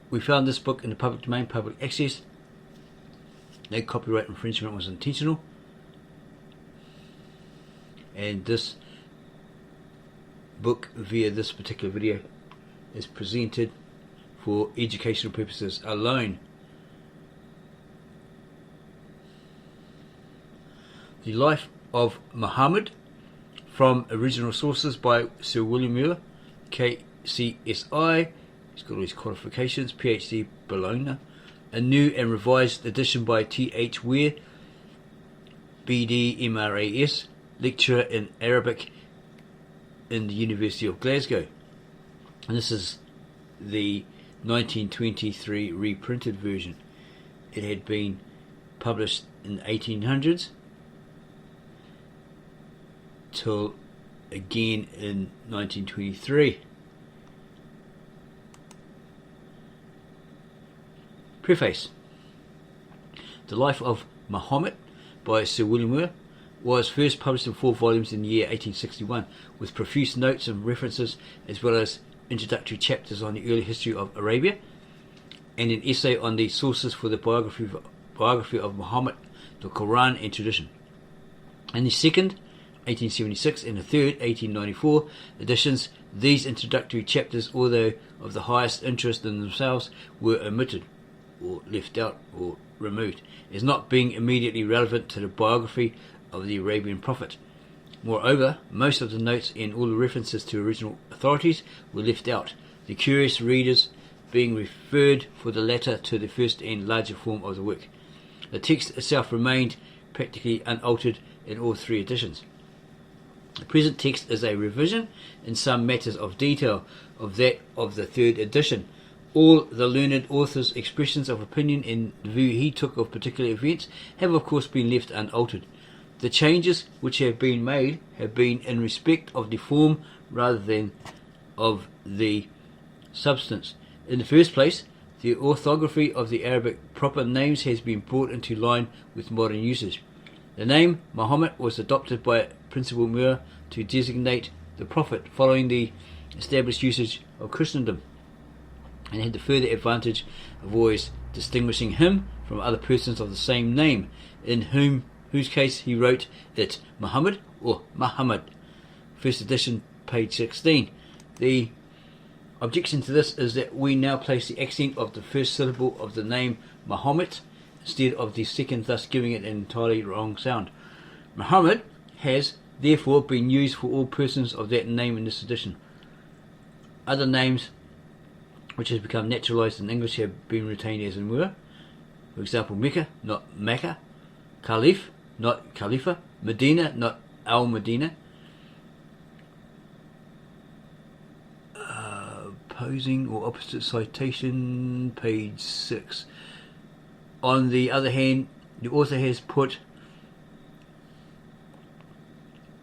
We found this book in the public domain, public access. No copyright infringement was intentional. And this book, via this particular video, is presented for educational purposes alone. The Life of Muhammad, from original sources by Sir William Muir, KCSI. He's got all his qualifications, PhD Bologna. A new and revised edition by T.H. Weir, BD-MRAS, lecturer in Arabic in the University of Glasgow. And this is the 1923 reprinted version. It had been published in the 1800s till again in 1923. Preface. The Life of Mohammed by Sir William Muir was first published in 4 volumes in the year 1861, with profuse notes and references, as well as introductory chapters on the early history of Arabia, and an essay on the sources for the biography of Muhammad, the Qur'an and tradition. In the second, 1876, and the third, 1894 editions, these introductory chapters, although of the highest interest in themselves, were omitted, or left out, or removed, as not being immediately relevant to the biography of the Arabian prophet. Moreover, most of the notes and all the references to original authorities were left out, the curious readers being referred for the latter to the first and larger form of the work. The text itself remained practically unaltered in all 3 editions. The present text is a revision in some matters of detail of that of the 3rd edition. All the learned author's expressions of opinion and the view he took of particular events have of course been left unaltered. The changes which have been made have been in respect of the form rather than of the substance. In the first place, the orthography of the Arabic proper names has been brought into line with modern usage. The name Mahomet was adopted by Principal Muir to designate the prophet following the established usage of Christendom, and had the further advantage of always distinguishing him from other persons of the same name, in whose case he wrote it Muhammad or Muhammad. First edition, page 16. The objection to this is that we now place the accent of the first syllable of the name Mahomet instead of the second, thus giving it an entirely wrong sound. Muhammad has therefore been used for all persons of that name in this edition. Other names which has become naturalized in English have been retained as in Muir. For example, Mecca, not Mecca; Caliph, not Khalifa; Medina, not Al-Medina. Opposing or opposite citation, page 6. On the other hand, the author has put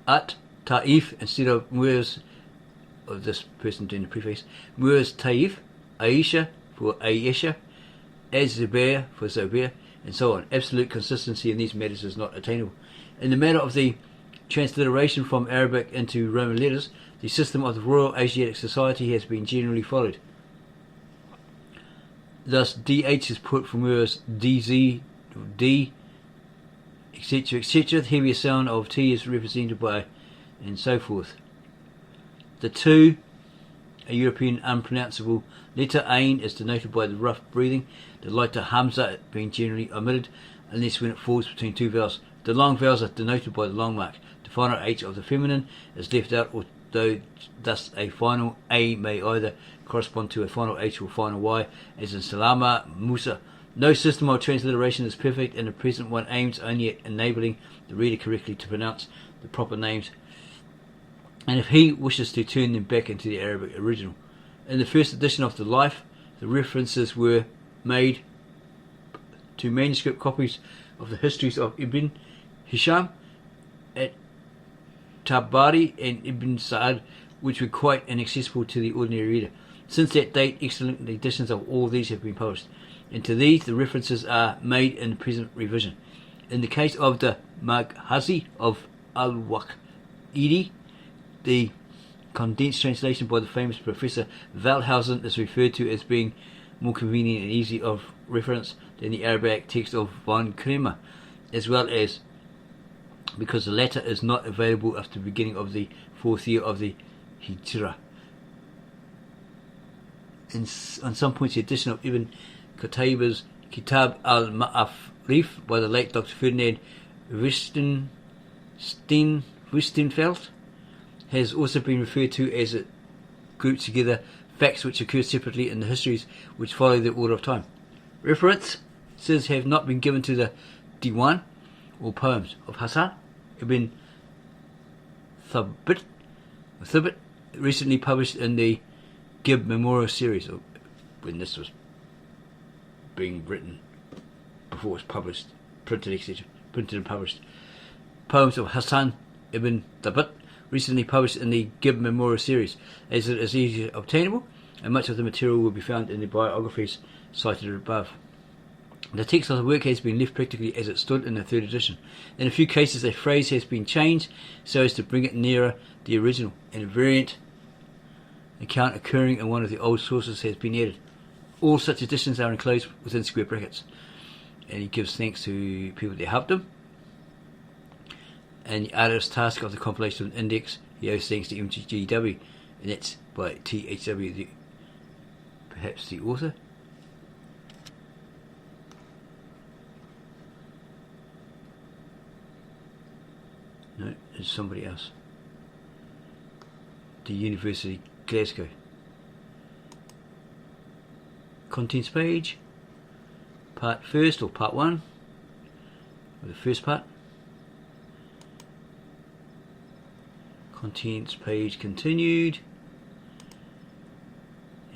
at Taif instead of Muir's, of this person doing the preface, Muir's Taif, Aisha for Aisha, Az-Zubair for Zubair, and so on. Absolute consistency in these matters is not attainable. In the matter of the transliteration from Arabic into Roman letters, the system of the Royal Asiatic Society has been generally followed. Thus, DH is put for Muir's DZ, D, etc., etc. The heavier sound of T is represented by, and so forth. The 2, a European unpronounceable letter, Ain, is denoted by the rough breathing, the lighter Hamza being generally omitted, unless when it falls between 2 vowels. The long vowels are denoted by the long mark. The final H of the feminine is left out, although thus a final A may either correspond to a final H or final Y, as in Salama, Musa. No system of transliteration is perfect, and the present one aims only at enabling the reader correctly to pronounce the proper names, and if he wishes to turn them back into the Arabic original. In the first edition of the Life, the references were made to manuscript copies of the histories of Ibn Hisham, at Tabari, and Ibn Sa'ad, which were quite inaccessible to the ordinary reader. Since that date, excellent editions of all these have been published, and to these the references are made in the present revision. In the case of the Maghazi of Al-Waqidi, the condensed translation by the famous Professor Wellhausen is referred to as being more convenient and easy of reference than the Arabic text of Von Kremer, as well as because the latter is not available after the beginning of the 4th year of the Hijrah. On some points, the addition of Ibn Qutayba's Kitab al-Ma'arif by the late Dr. Ferdinand Wistenfeld has also been referred to as it groups together facts which occur separately in the histories which follow the order of time. References have not been given to the Diwan or poems of Hassan ibn Thabit, recently published in the Gibb Memorial Series, or when this was being written, before it was published, printed, etc., printed and published. Poems of Hassan ibn Thabit, recently published in the Gibb Memorial Series, as it is easily obtainable, and much of the material will be found in the biographies cited above. The text of the work has been left practically as it stood in the 3rd edition. In a few cases, a phrase has been changed so as to bring it nearer the original, and a variant account occurring in one of the old sources has been added. All such additions are enclosed within square brackets. And he gives thanks to people that helped him. And the artist's task of the compilation of an index, he owes thanks to MGW, and that's by THW, perhaps the author. No, it's somebody else. The University Glasgow. Contents page. Part 1st or part 1. Or the first part. Contents page continued.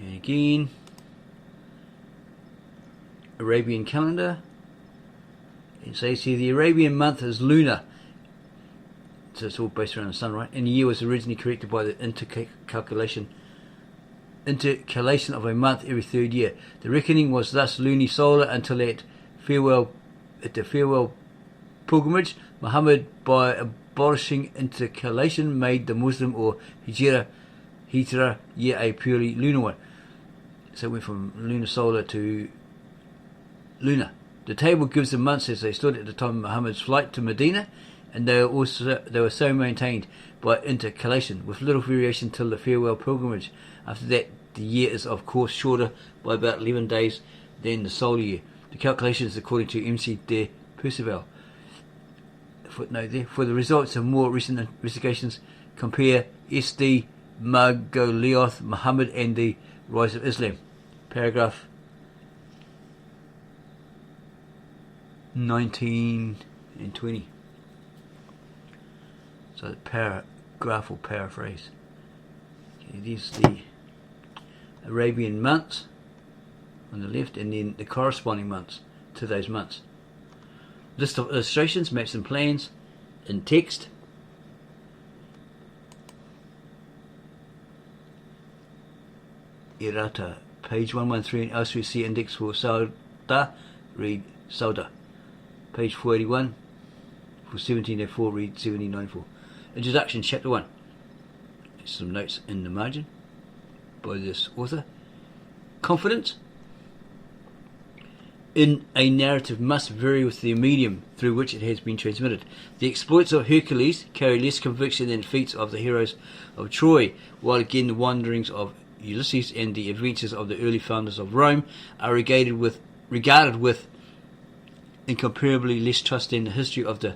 And again. Arabian calendar. It says here the Arabian month is lunar. So it's all based around the sun, right? And the year was originally corrected by the intercalation of a month every 3rd year. The reckoning was thus lunisolar until at the farewell pilgrimage, Muhammad, by abolishing intercalation, made the Muslim or Hijrah year a purely lunar one. So it went from lunisolar to lunar. The table gives the months as they stood at the time of Muhammad's flight to Medina, and they were so maintained by intercalation, with little variation till the farewell pilgrimage. After that, the year is of course shorter by about 11 days than the solar year. The calculation is according to MC de Percival. Footnote there. For the results of more recent investigations, compare S.D. Margolioth Muhammad and the Rise of Islam. Paragraph 19 and 20. So the paragraph or paraphrase. Okay, there's the Arabian months on the left, and then the corresponding months to those months. List of illustrations, maps and plans in text. Errata, page 113 in L3C index for Sauda, read Sauda. Page 481 for 1704, read 1794. Introduction, chapter 1. Some notes in the margin by this author. Confidence in a narrative must vary with the medium through which it has been transmitted. The exploits of Hercules carry less conviction than feats of the heroes of Troy, while again the wanderings of Ulysses and the adventures of the early founders of Rome are regarded with incomparably less trust than the history of the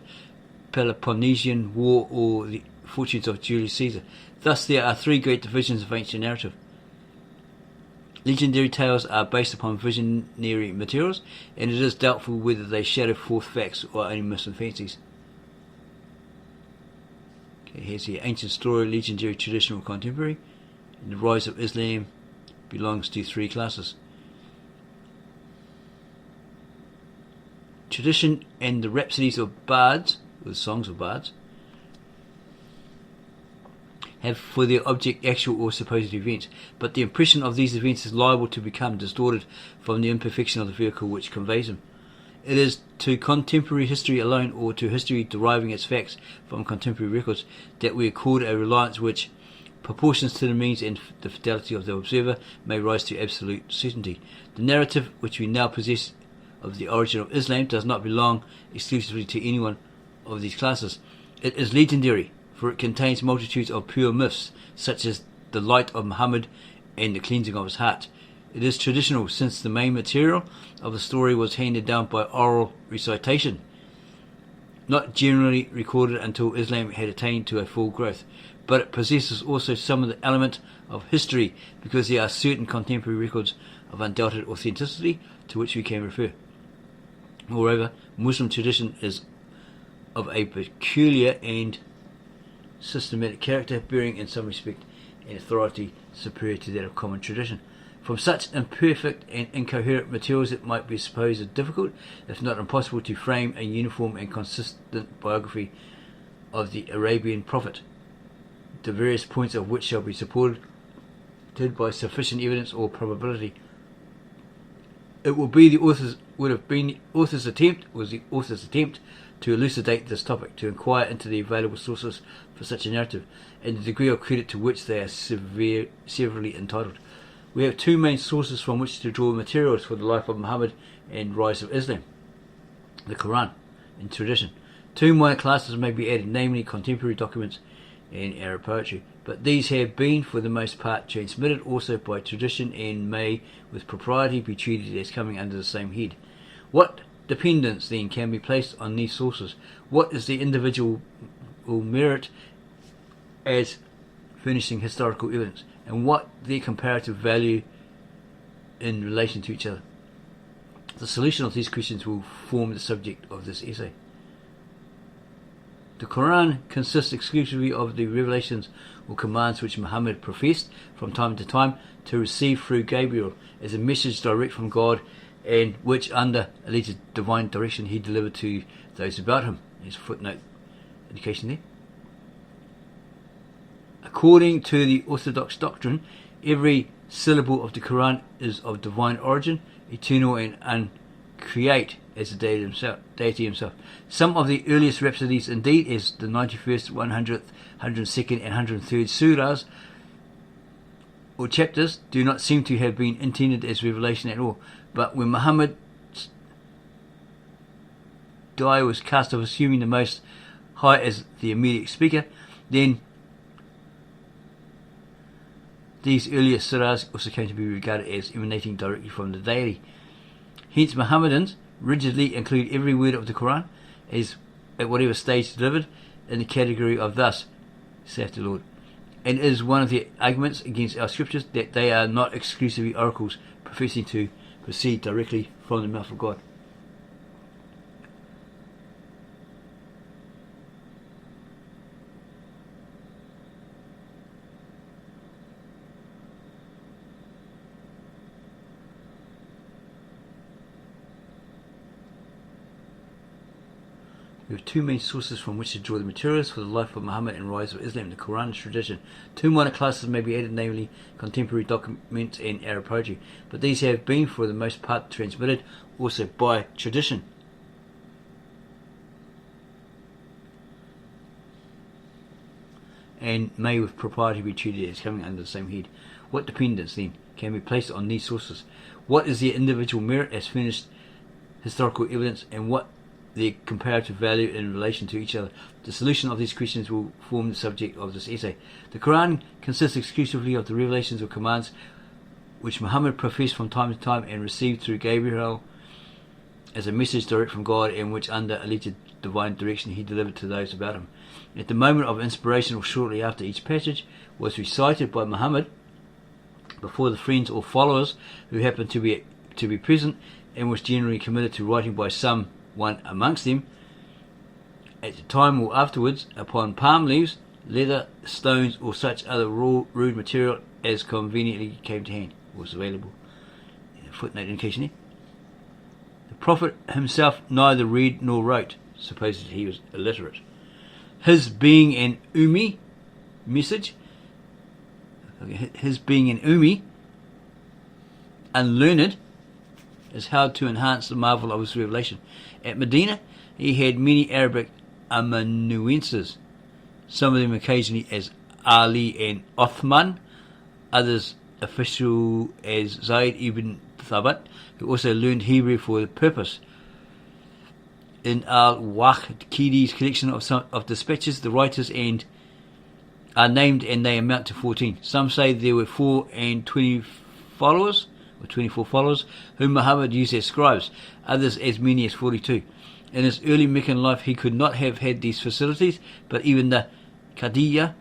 Peloponnesian War or the fortunes of Julius Caesar. Thus there are 3 great divisions of ancient narrative. Legendary tales are based upon visionary materials, and it is doubtful whether they shadow forth facts or only myths and fancies. Okay, here's the ancient story, legendary, traditional, contemporary. And the rise of Islam belongs to 3 classes. Tradition and the rhapsodies of bards, or the songs of bards, have for their object actual or supposed events, but the impression of these events is liable to become distorted from the imperfection of the vehicle which conveys them. It is to contemporary history alone, or to history deriving its facts from contemporary records, that we accord a reliance which, proportions to the means and the fidelity of the observer may rise to absolute certainty. The narrative which we now possess of the origin of Islam does not belong exclusively to any one of these classes. It is legendary, for it contains multitudes of pure myths, such as the light of Muhammad and the cleansing of his heart. It is traditional, since the main material of the story was handed down by oral recitation, not generally recorded until Islam had attained to a full growth. But it possesses also some of the element of history, because there are certain contemporary records of undoubted authenticity to which we can refer. Moreover, Muslim tradition is of a peculiar and systematic character, bearing in some respect an authority superior to that of common tradition. From such imperfect and incoherent materials, it might be supposed difficult, if not impossible, to frame a uniform and consistent biography of the Arabian prophet, the various points of which shall be supported by sufficient evidence or probability. It will be the author's attempt to elucidate this topic, to inquire into the available sources for such a narrative, and the degree of credit to which they are severally entitled. We have two main sources from which to draw materials for the life of Muhammad and rise of Islam: the Qur'an and tradition. Two minor classes may be added, namely contemporary documents and Arab poetry, but these have been for the most part transmitted also by tradition and may with propriety be treated as coming under the same head. What dependence then can be placed on these sources? What is the individual merit as furnishing historical evidence, and what their comparative value in relation to each other? The solution of these questions will form the subject of this essay. The Qur'an consists exclusively of the revelations or commands which Muhammad professed from time to time to receive through Gabriel as a message direct from God, and which under alleged divine direction he delivered to those about him. There's a footnote indication there. According to the Orthodox doctrine, every syllable of the Qur'an is of divine origin, eternal and uncreate as the deity himself. Some of the earliest rhapsodies, indeed, as the 91st, 100th, 102nd and 103rd surahs or chapters, do not seem to have been intended as revelation at all. But when Muhammad's die was cast of assuming the Most High as the immediate speaker, then these earlier surahs also came to be regarded as emanating directly from the deity. Hence, Mohammedans rigidly include every word of the Qur'an as at whatever stage delivered in the category of thus saith the Lord. And it is one of the arguments against our scriptures that they are not exclusively oracles professing to proceed directly from the mouth of God. We have two main sources from which to draw the materials for the life of Muhammad and rise of Islam: the Qur'an and tradition. Two minor classes may be added, namely contemporary documents and Arab poetry, but these have been for the most part transmitted also by tradition. And may with propriety be treated as coming under the same head. What dependence then can be placed on these sources? What is their individual merit as furnished historical evidence, and what their comparative value in relation to each other? The solution of these questions will form the subject of this essay. The Qur'an consists exclusively of the revelations or commands which Muhammad professed from time to time and received through Gabriel as a message direct from God, and which under alleged divine direction he delivered to those about him. At the moment of inspiration or shortly after each passage was recited by Muhammad before the friends or followers who happened to be present, and was generally committed to writing by some one amongst them, at the time or afterwards, upon palm leaves, leather, stones, or such other raw, rude material as conveniently came to hand, was available. Footnote indication here. The Prophet himself neither read nor wrote, supposed he was illiterate. His being an Ummi message, his being an Ummi, unlearned, is held to enhance the marvel of his revelation. At Medina, he had many Arabic amanuenses, some of them occasionally as Ali and Othman. Others official as Zayd ibn Thabit, who also learned Hebrew for the purpose. In al-Waqid's collection of dispatches, the writers are named and they amount to 14. Some say there were 24 followers, whom Muhammad used as scribes, others as many as 42. In his early Meccan life, he could not have had these facilities, but even the Khadija,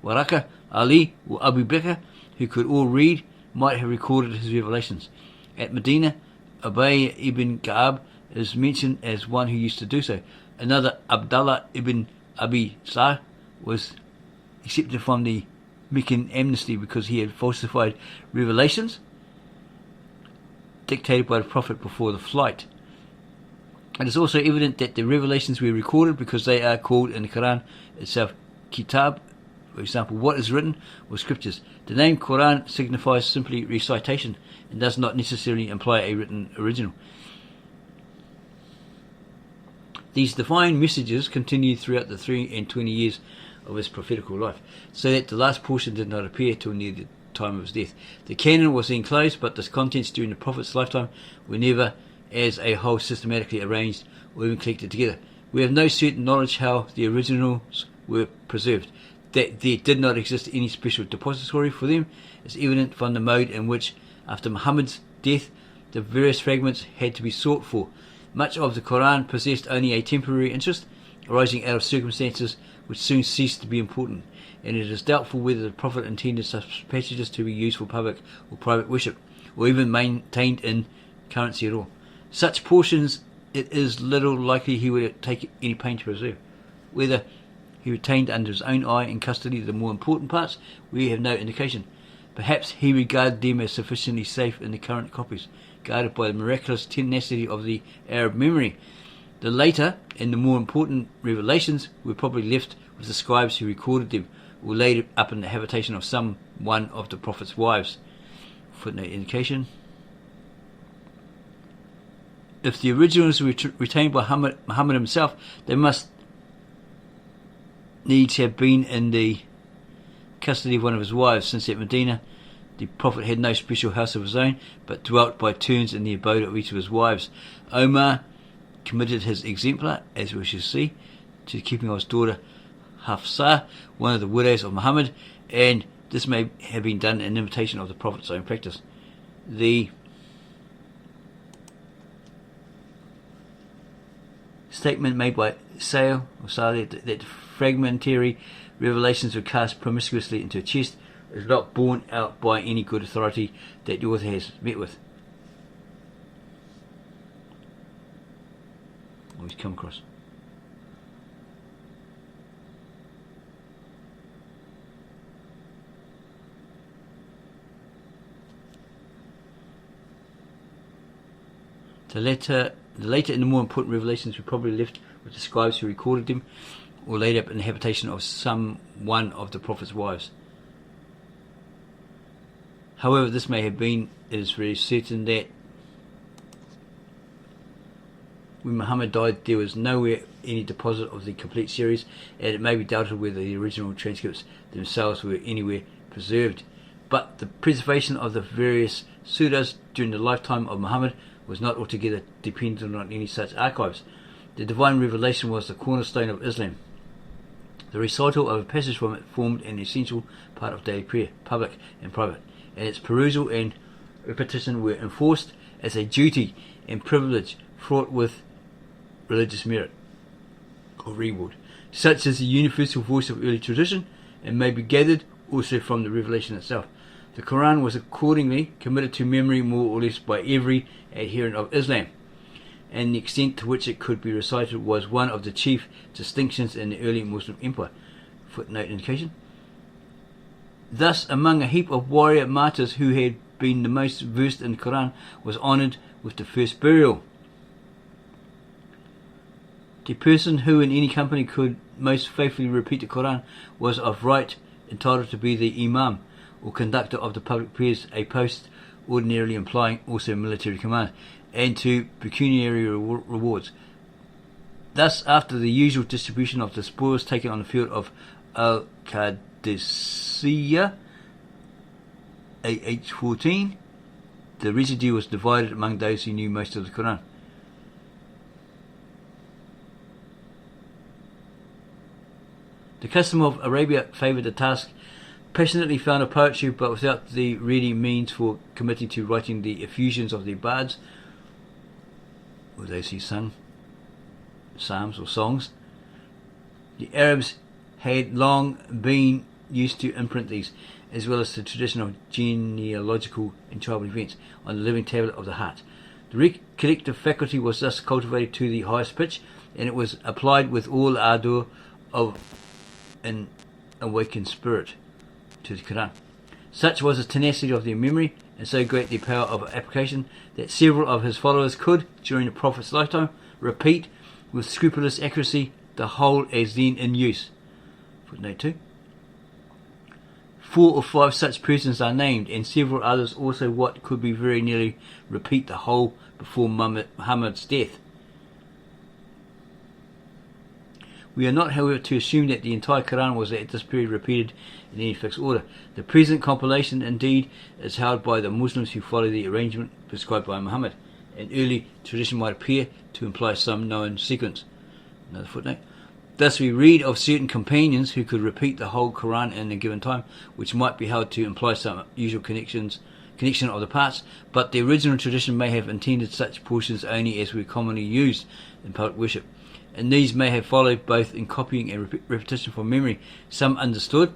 Waraka, Ali, or Abu Bakr, who could all read, might have recorded his revelations. At Medina, Ubay ibn Ka'ab is mentioned as one who used to do so. Another, Abdullah ibn Abi Sa'd, was accepted from the Meccan amnesty because he had falsified revelations dictated by the Prophet before the flight. It is also evident that the revelations were recorded because they are called in the Qur'an itself Kitab, for example, what is written, or scriptures. The name Qur'an signifies simply recitation and does not necessarily imply a written original. These divine messages continued throughout the 3 and 20 years of his prophetical life, so that the last portion did not appear till near the time of his death. The canon was then closed, but the contents during the Prophet's lifetime were never as a whole systematically arranged or even collected together. We have no certain knowledge how the originals were preserved. That there did not exist any special depository for them is evident from the mode in which, after Muhammad's death, the various fragments had to be sought for. Much of the Qur'an possessed only a temporary interest, arising out of circumstances which soon ceased to be important, and it is doubtful whether the Prophet intended such passages to be used for public or private worship, or even maintained in currency at all. Such portions it is little likely he would take any pain to preserve. Whether he retained under his own eye and custody the more important parts, we have no indication. Perhaps he regarded them as sufficiently safe in the current copies, guarded by the miraculous tenacity of the Arab memory. The later and the more important revelations were probably left with the scribes who recorded them, or laid up in the habitation of some one of the Prophet's wives. Footnote indication. If the originals were retained by Muhammad himself, they must needs have been in the custody of one of his wives, since at Medina the Prophet had no special house of his own, but dwelt by turns in the abode of each of his wives. Omar committed his exemplar, as we shall see, to the keeping of his daughter Hafsa, one of the widows of Muhammad, and this may have been done in imitation of the Prophet's own practice. The statement made by Sale that fragmentary revelations were cast promiscuously into a chest is not borne out by any good authority that the author has met with. Always come across. The later and the more important revelations were probably left with the scribes who recorded them, or laid up in the habitation of some one of the Prophet's wives. However this may have been, it is very certain that when Muhammad died there was nowhere any deposit of the complete series, and it may be doubted whether the original transcripts themselves were anywhere preserved. But the preservation of the various surahs during the lifetime of Muhammad was not altogether dependent on any such archives. The divine revelation was the cornerstone of Islam. The recital of a passage from it formed an essential part of daily prayer, public and private, and its perusal and repetition were enforced as a duty and privilege fraught with religious merit or reward. Such is the universal voice of early tradition, and may be gathered also from the revelation itself. The Qur'an was accordingly committed to memory more or less by every adherent of Islam, and the extent to which it could be recited was one of the chief distinctions in the early Muslim empire. Footnote indication. Thus, among a heap of warrior martyrs who had been the most versed in the Qur'an was honoured with the first burial. The person who in any company could most faithfully repeat the Qur'an was of right entitled to be the Imam, or conductor of the public prayers, a post ordinarily implying also military command, and to pecuniary rewards. Thus, after the usual distribution of the spoils taken on the field of Al-Qadisiyah, Qadisiyah, AH 14. The residue was divided among those who knew most of the Qur'an. The custom of Arabia favoured the task passionately found of poetry, but without the ready means for committing to writing the effusions of the bards, or those who sung psalms or songs. The Arabs had long been used to imprint these, as well as the tradition of genealogical and tribal events, on the living tablet of the heart. The recollective faculty was thus cultivated to the highest pitch, and it was applied with all ardour of an awakened spirit to the Qur'an. Such was the tenacity of their memory, and so great the power of application, that several of his followers could, during the Prophet's lifetime, repeat with scrupulous accuracy the whole as then in use. Footnote 2. 4 or 5 such persons are named, and several others also what could be very nearly repeat the whole before Muhammad's death. We are not, however, to assume that the entire Qur'an was at this period repeated in any fixed order. The present compilation, indeed, is held by the Muslims who follow the arrangement prescribed by Muhammad. An early tradition might appear to imply some known sequence. Another footnote. Thus we read of certain companions who could repeat the whole Qur'an in a given time, which might be held to imply some usual connection of the parts, but the original tradition may have intended such portions only as were commonly used in public worship, and these may have followed both in copying and repetition from memory. Some understood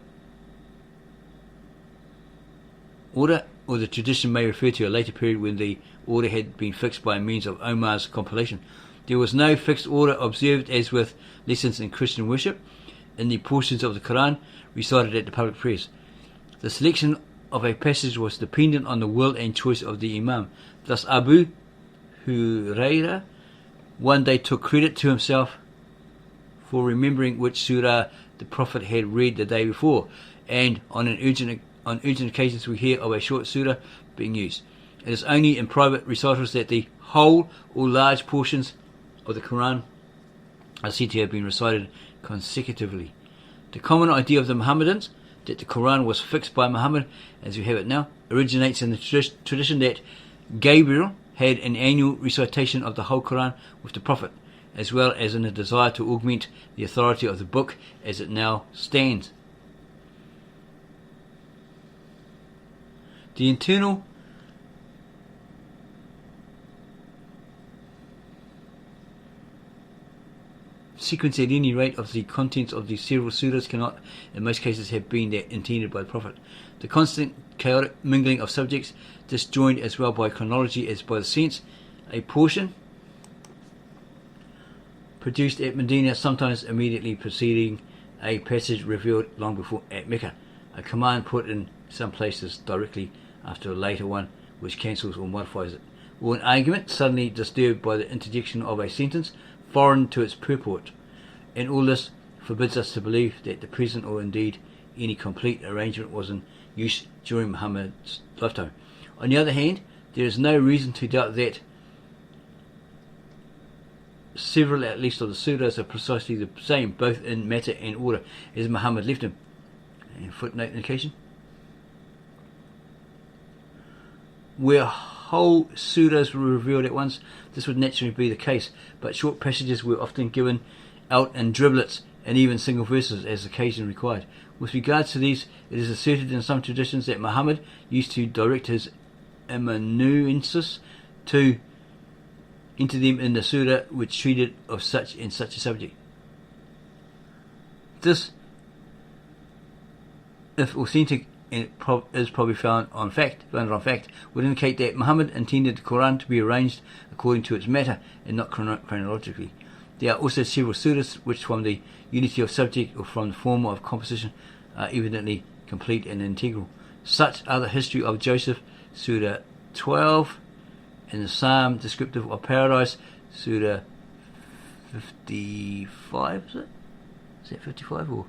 order, or the tradition may refer to a later period when the order had been fixed by means of Omar's compilation. There was no fixed order observed as with lessons in Christian worship in the portions of the Qur'an recited at the public prayers. The selection of a passage was dependent on the will and choice of the Imam. Thus Abu Hurairah one day took credit to himself for remembering which surah the Prophet had read the day before, and on urgent occasions we hear of a short surah being used. It is only in private recitals that the whole or large portions of the Qur'an are said to have been recited consecutively. The common idea of the Mohammedans that the Qur'an was fixed by Muhammad as we have it now originates in the tradition that Gabriel had an annual recitation of the whole Qur'an with the Prophet, as well as in a desire to augment the authority of the book as it now stands. The internal sequence at any rate of the contents of the several surahs cannot in most cases have been that intended by the Prophet. The constant chaotic mingling of subjects, disjoined as well by chronology as by the sense, a portion produced at Medina, sometimes immediately preceding a passage revealed long before at Mecca, a command put in some places directly after a later one which cancels or modifies it, or an argument suddenly disturbed by the interjection of a sentence foreign to its purport, and all this forbids us to believe that the present or indeed any complete arrangement was in use during Muhammad's lifetime. On the other hand, there is no reason to doubt that several at least of the surahs are precisely the same, both in matter and order, as Muhammad left them. And footnote indication. Where whole surahs were revealed at once, this would naturally be the case, but short passages were often given out in driblets and even single verses as occasion required. With regards to these, it is asserted in some traditions that Muhammad used to direct his amanuensis to enter them in the surah which treated of such and such a subject. This, if authentic, and it is probably founded on fact, would indicate that Muhammad intended the Qur'an to be arranged according to its matter and not chronologically. There are also several surahs which, from the unity of subject or from the form of composition, are evidently complete and integral. Such are the history of Joseph, Surah 12, and the Psalm descriptive of paradise, Surah 55, is it? Is that 55 or?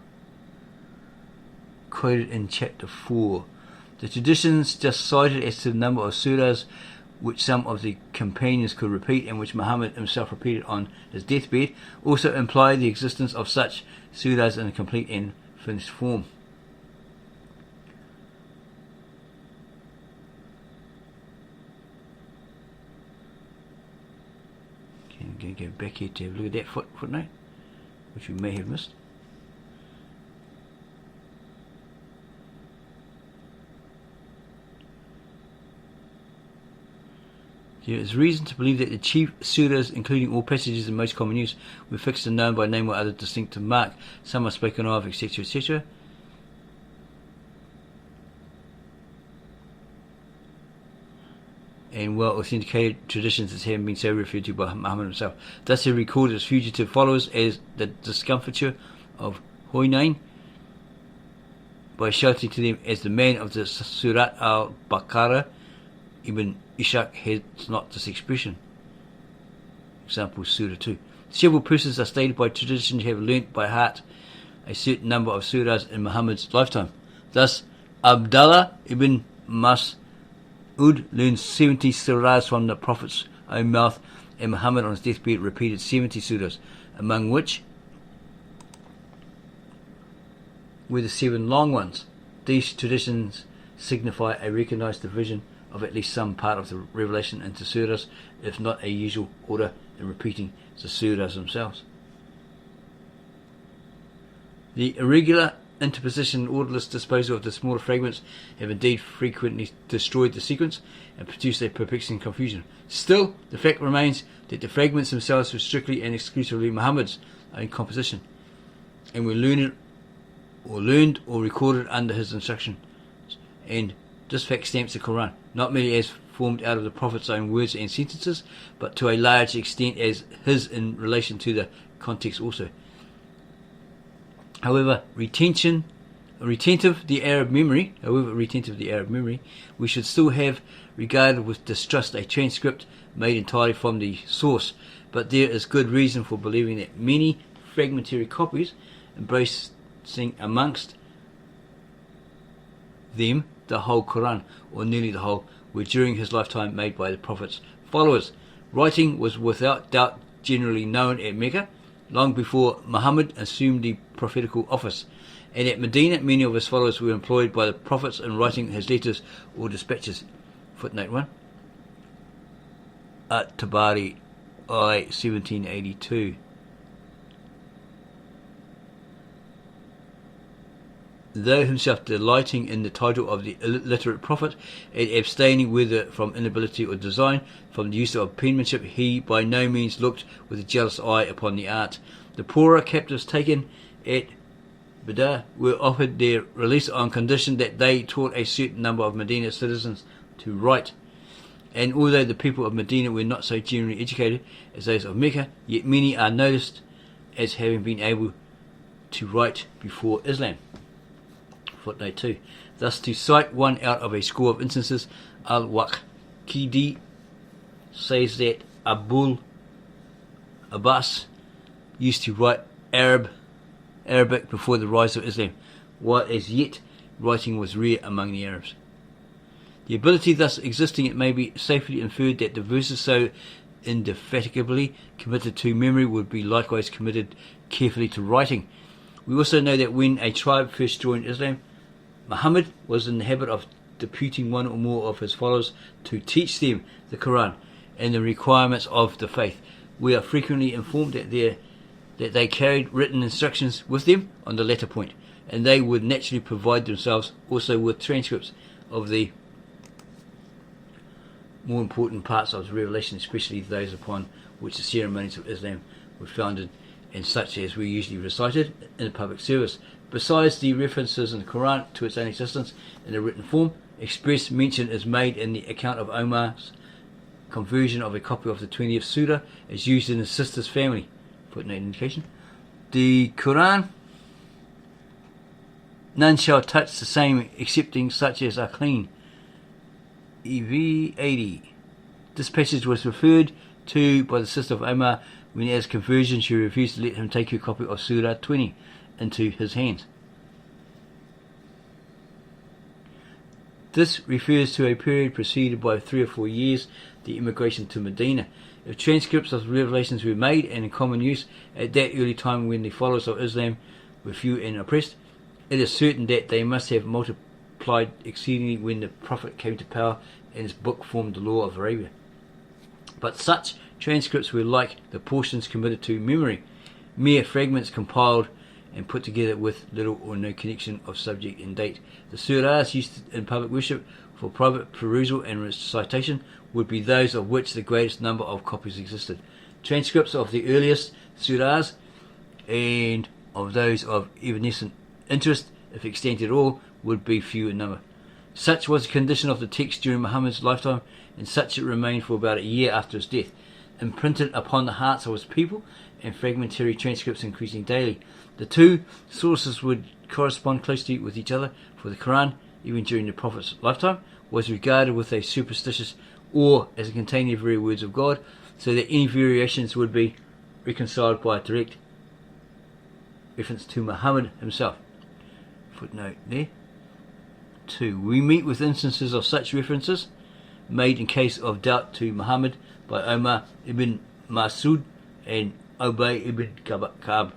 Quoted in chapter 4. The traditions just cited as to the number of surahs which some of the companions could repeat and which Muhammad himself repeated on his deathbed also imply the existence of such surahs in a complete and finished form. going to go back here to have a look at that footnote, which we may have missed. There is reason to believe that the chief surahs, including all passages in most common use, were fixed and known by name or other distinctive mark. Some are spoken of, etc., etc. And well authenticated traditions as having been so referred to by Muhammad himself. Thus he recorded his fugitive followers as the discomfiture of Hunayn by shouting to them as the man of the Surat al-Baqarah. Ibn Ishaq has not this expression. Example, Surah 2. Several persons are stated by tradition to have learnt by heart a certain number of surahs in Muhammad's lifetime. Thus, Abdullah ibn Mas'ud learned 70 surahs from the Prophet's own mouth, and Muhammad on his deathbed repeated 70 surahs, among which were the 7 long ones. These traditions signify a recognized division of at least some part of the revelation into surahs, if not a usual order in repeating the surahs themselves. The irregular interposition and orderless disposal of the smaller fragments have indeed frequently destroyed the sequence and produced a perplexing confusion. Still, the fact remains that the fragments themselves were strictly and exclusively Muhammad's own composition, and were learned or recorded under his instruction, and this fact stamps the Qur'an, not merely as formed out of the Prophet's own words and sentences, but to a large extent as his in relation to the context also. However, retentive the Arab memory, we should still have regarded with distrust a transcript made entirely from the source, but there is good reason for believing that many fragmentary copies, embracing amongst them the whole Qur'an, or nearly the whole, were during his lifetime made by the Prophet's followers. Writing was without doubt generally known at Mecca, long before Muhammad assumed the prophetical office, and at Medina many of his followers were employed by the Prophets in writing his letters or dispatches. Footnote 1. At-Tabari, I. 1782. Though himself delighting in the title of the illiterate prophet, and abstaining whether from inability or design from the use of penmanship, he by no means looked with a jealous eye upon the art. The poorer captives taken at Bida were offered their release on condition that they taught a certain number of Medina citizens to write. And although the people of Medina were not so generally educated as those of Mecca, yet many are noticed as having been able to write before Islam. Footnote 2. Thus, to cite one out of a score of instances, Al-Waqidi says that Abul Abbas used to write Arabic before the rise of Islam, while as yet writing was rare among the Arabs. The ability thus existing, it may be safely inferred that the verses so indefatigably committed to memory would be likewise committed carefully to writing. We also know that when a tribe first joined Islam, Muhammad was in the habit of deputing one or more of his followers to teach them the Qur'an and the requirements of the faith. We are frequently informed that they carried written instructions with them on the latter point, and they would naturally provide themselves also with transcripts of the more important parts of the revelation, especially those upon which the ceremonies of Islam were founded, and such as were usually recited in a public service. Besides the references in the Qur'an to its own existence in a written form, express mention is made in the account of Omar's conversion of a copy of the 20th Surah as used in his sister's family. Footnote indication. The Qur'an, none shall touch the same excepting such as are clean. EV 80. This passage was referred to by the sister of Omar when as conversion she refused to let him take her copy of Surah 20 into his hands. This refers to a period preceded by 3 or 4 years, the immigration to Medina. If transcripts of revelations were made and in common use at that early time when the followers of Islam were few and oppressed, it is certain that they must have multiplied exceedingly when the Prophet came to power and his book formed the law of Arabia. But such Transcripts were like the portions committed to memory, mere fragments compiled and put together with little or no connection of subject and date. The surahs used in public worship for private perusal and recitation would be those of which the greatest number of copies existed. Transcripts of the earliest surahs and of those of evanescent interest, if extant at all, would be few in number. Such was the condition of the text during Muhammad's lifetime, and such it remained for about a year after his death, imprinted upon the hearts of his people, and fragmentary transcripts increasing daily. The two sources would correspond closely with each other, for the Qur'an, even during the Prophet's lifetime, was regarded with a superstitious awe as containing the very words of God, so that any variations would be reconciled by a direct reference to Muhammad himself. Footnote there. 2. We meet with instances of such references made in case of doubt to Muhammad by Omar ibn Mas'ud and Ubay ibn Ka'b,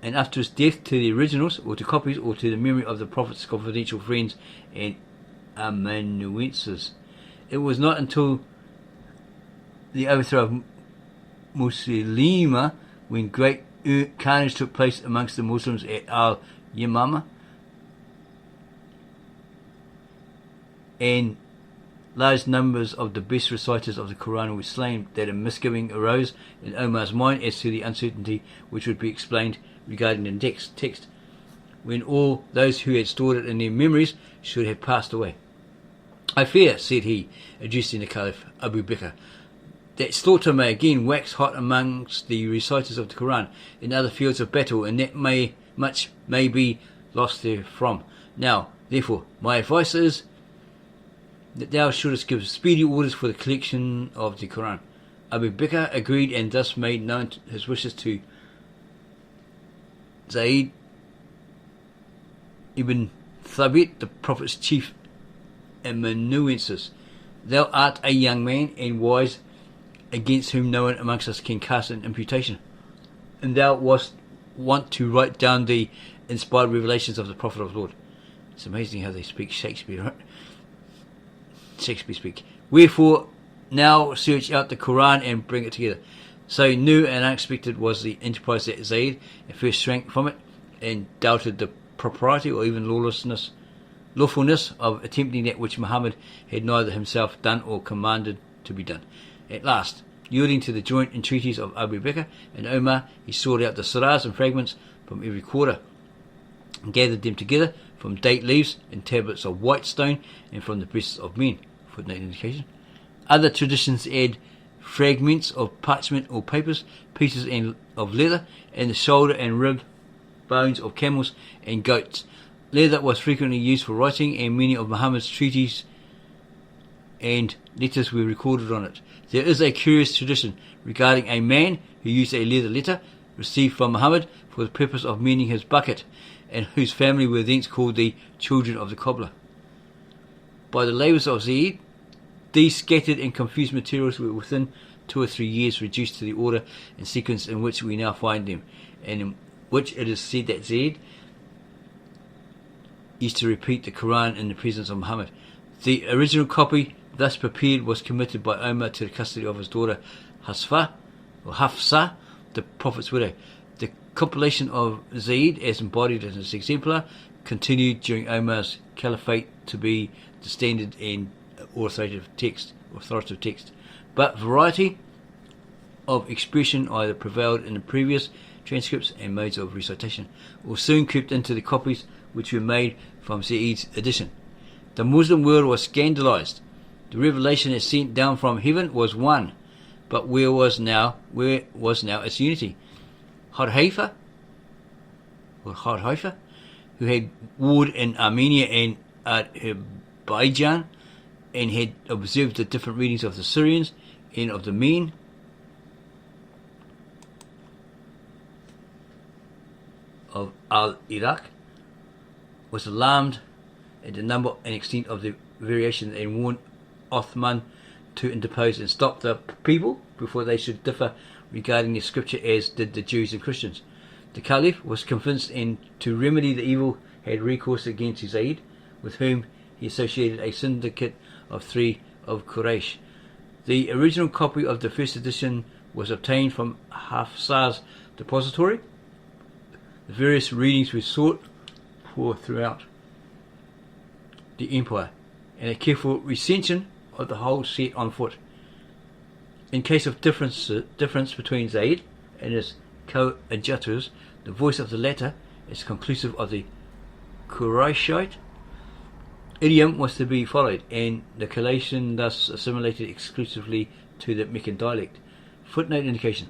and after his death to the originals or to copies or to the memory of the Prophet's confidential friends and amanuenses. It was not until the overthrow of Muslima, when great carnage took place amongst the Muslims at Al-Yamama, and large numbers of the best reciters of the Qur'an were slain, that a misgiving arose in Omar's mind as to the uncertainty which would be explained regarding the text, when all those who had stored it in their memories should have passed away. I fear, said he, addressing the Caliph Abu Bakr, that slaughter may again wax hot amongst the reciters of the Qur'an in other fields of battle, and that much may be lost therefrom. Now, therefore, my advice is that thou shouldest give speedy orders for the collection of the Qur'an. Abu Bakr agreed, and thus made known his wishes to Zayd ibn Thabit, the Prophet's chief amanuensis. Thou art a young man and wise, against whom no one amongst us can cast an imputation, and thou wast wont to write down the inspired revelations of the Prophet of the Lord. It's amazing how they speak Shakespeare, right? Shakespeare speak. Wherefore, now search out the Qur'an and bring it together. So new and unexpected was the enterprise that Zayd at first shrank from it, and doubted the propriety or even lawfulness of attempting that which Muhammad had neither himself done or commanded to be done. At last, yielding to the joint entreaties of Abu Bakr and Omar, he sought out the surahs and fragments from every quarter, and gathered them together from date leaves and tablets of white stone, and from the breasts of men. Footnote indication. Other traditions add fragments of parchment or papers, pieces of leather, and the shoulder and rib bones of camels and goats. Leather was frequently used for writing, and many of Muhammad's treaties and letters were recorded on it. There is a curious tradition regarding a man who used a leather letter received from Muhammad for the purpose of mending his bucket, and whose family were thence called the children of the cobbler. By the labours of Zayd, these scattered and confused materials were within 2 or 3 years reduced to the order and sequence in which we now find them, and in which it is said that Zayd used to repeat the Qur'an in the presence of Muhammad. The original copy thus prepared was committed by Omar to the custody of his daughter Hafsa, the Prophet's widow. The compilation of Zayd, as embodied in his exemplar, continued during Omar's caliphate to be the standard and authoritative text, but variety of expression either prevailed in the previous transcripts and modes of recitation, or soon crept into the copies which were made from Zayd's edition. The Muslim world was scandalized. The revelation as sent down from heaven was one, but where was now its unity? Hadhaifa, who had warred in Armenia and Azerbaijan, and had observed the different readings of the Syrians and of the men of Al-Iraq, was alarmed at the number and extent of the variation, and warned Othman to interpose and stop the people before they should differ regarding the scripture, as did the Jews and Christians. The Caliph was convinced, and to remedy the evil had recourse against Zayd, with whom he associated a syndicate of 3 of Quraysh. The original copy of the first edition was obtained from Hafsa's depository. The various readings were sought for throughout the empire, and a careful recension of the whole set on foot. In case of difference between Zayd and his coadjutors, the voice of the latter is conclusive of the Qurayshite idiom was to be followed, and the collation thus assimilated exclusively to the Meccan dialect. Footnote indication.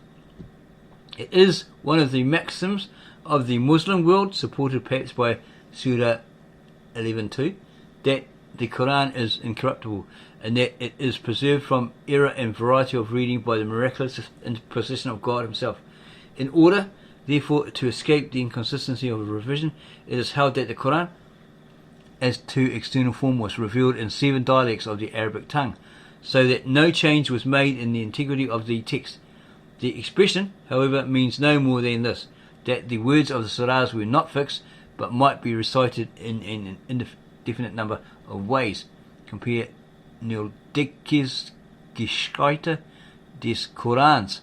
It is one of the maxims of the Muslim world, supported perhaps by Surah 11.2, that the Qur'an is incorruptible, and that it is preserved from error and variety of reading by the miraculous interposition of God Himself. In order, therefore, to escape the inconsistency of a revision, it is held that the Qur'an, as to external form, was revealed in 7 dialects of the Arabic tongue, so that no change was made in the integrity of the text. The expression, however, means no more than this, that the words of the surahs were not fixed, but might be recited in an indefinite number of ways. Compare Neoldickes Geschichte des Qur'ans,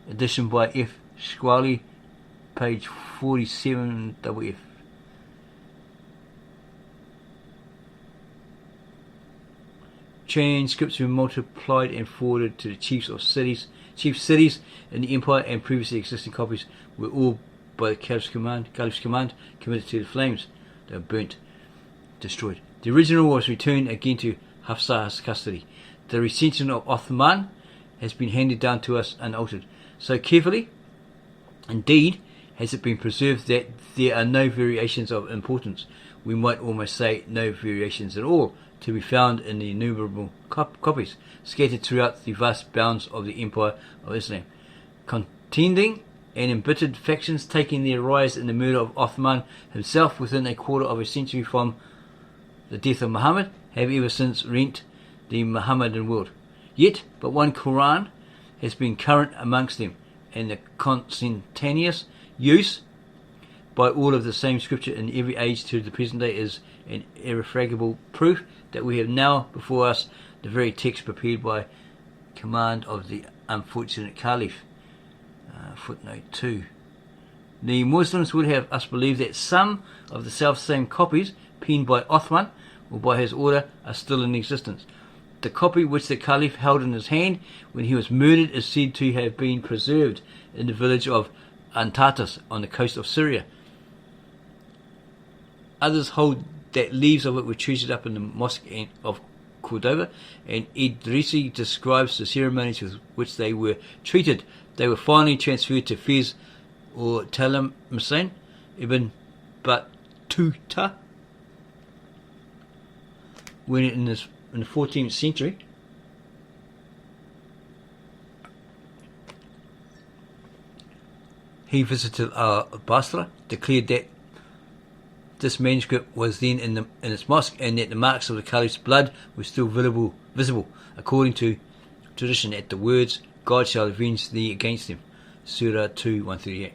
edition by F. Schwally, page 47 WF. Transcripts were multiplied and forwarded to the chief cities in the empire, and previously existing copies were all, by the Caliph's command, committed to the flames. They were burnt, destroyed. The original was returned again to Hafsa's custody. The recension of Uthman has been handed down to us unaltered. So carefully, indeed, has it been preserved that there are no variations of importance. We might almost say no variations at all, to be found in the innumerable copies scattered throughout the vast bounds of the Empire of Islam. Contending and embittered factions taking their rise in the murder of Uthman himself within a quarter of a century from the death of Muhammad have ever since rent the Mohammedan world. Yet but one Qur'an has been current amongst them, and the consentaneous use by all of the same scripture in every age to the present day is an irrefragable proof that we have now before us the very text prepared by command of the unfortunate Caliph. Footnote 2. The Muslims would have us believe that some of the self-same copies penned by Uthman or by his order are still in existence. The copy which the Caliph held in his hand when he was murdered is said to have been preserved in the village of Antatus on the coast of Syria. Others hold that leaves of it were treasured up in the mosque of Cordova, and Idrisi describes the ceremonies with which they were treated. They were finally transferred to Fez or Talmisan ibn Battuta when in the 14th century he visited Basra, declared that this manuscript was then in its mosque, and that the marks of the Caliph's blood were still visible, according to tradition, at the words, God shall avenge thee against them. Surah 2:138.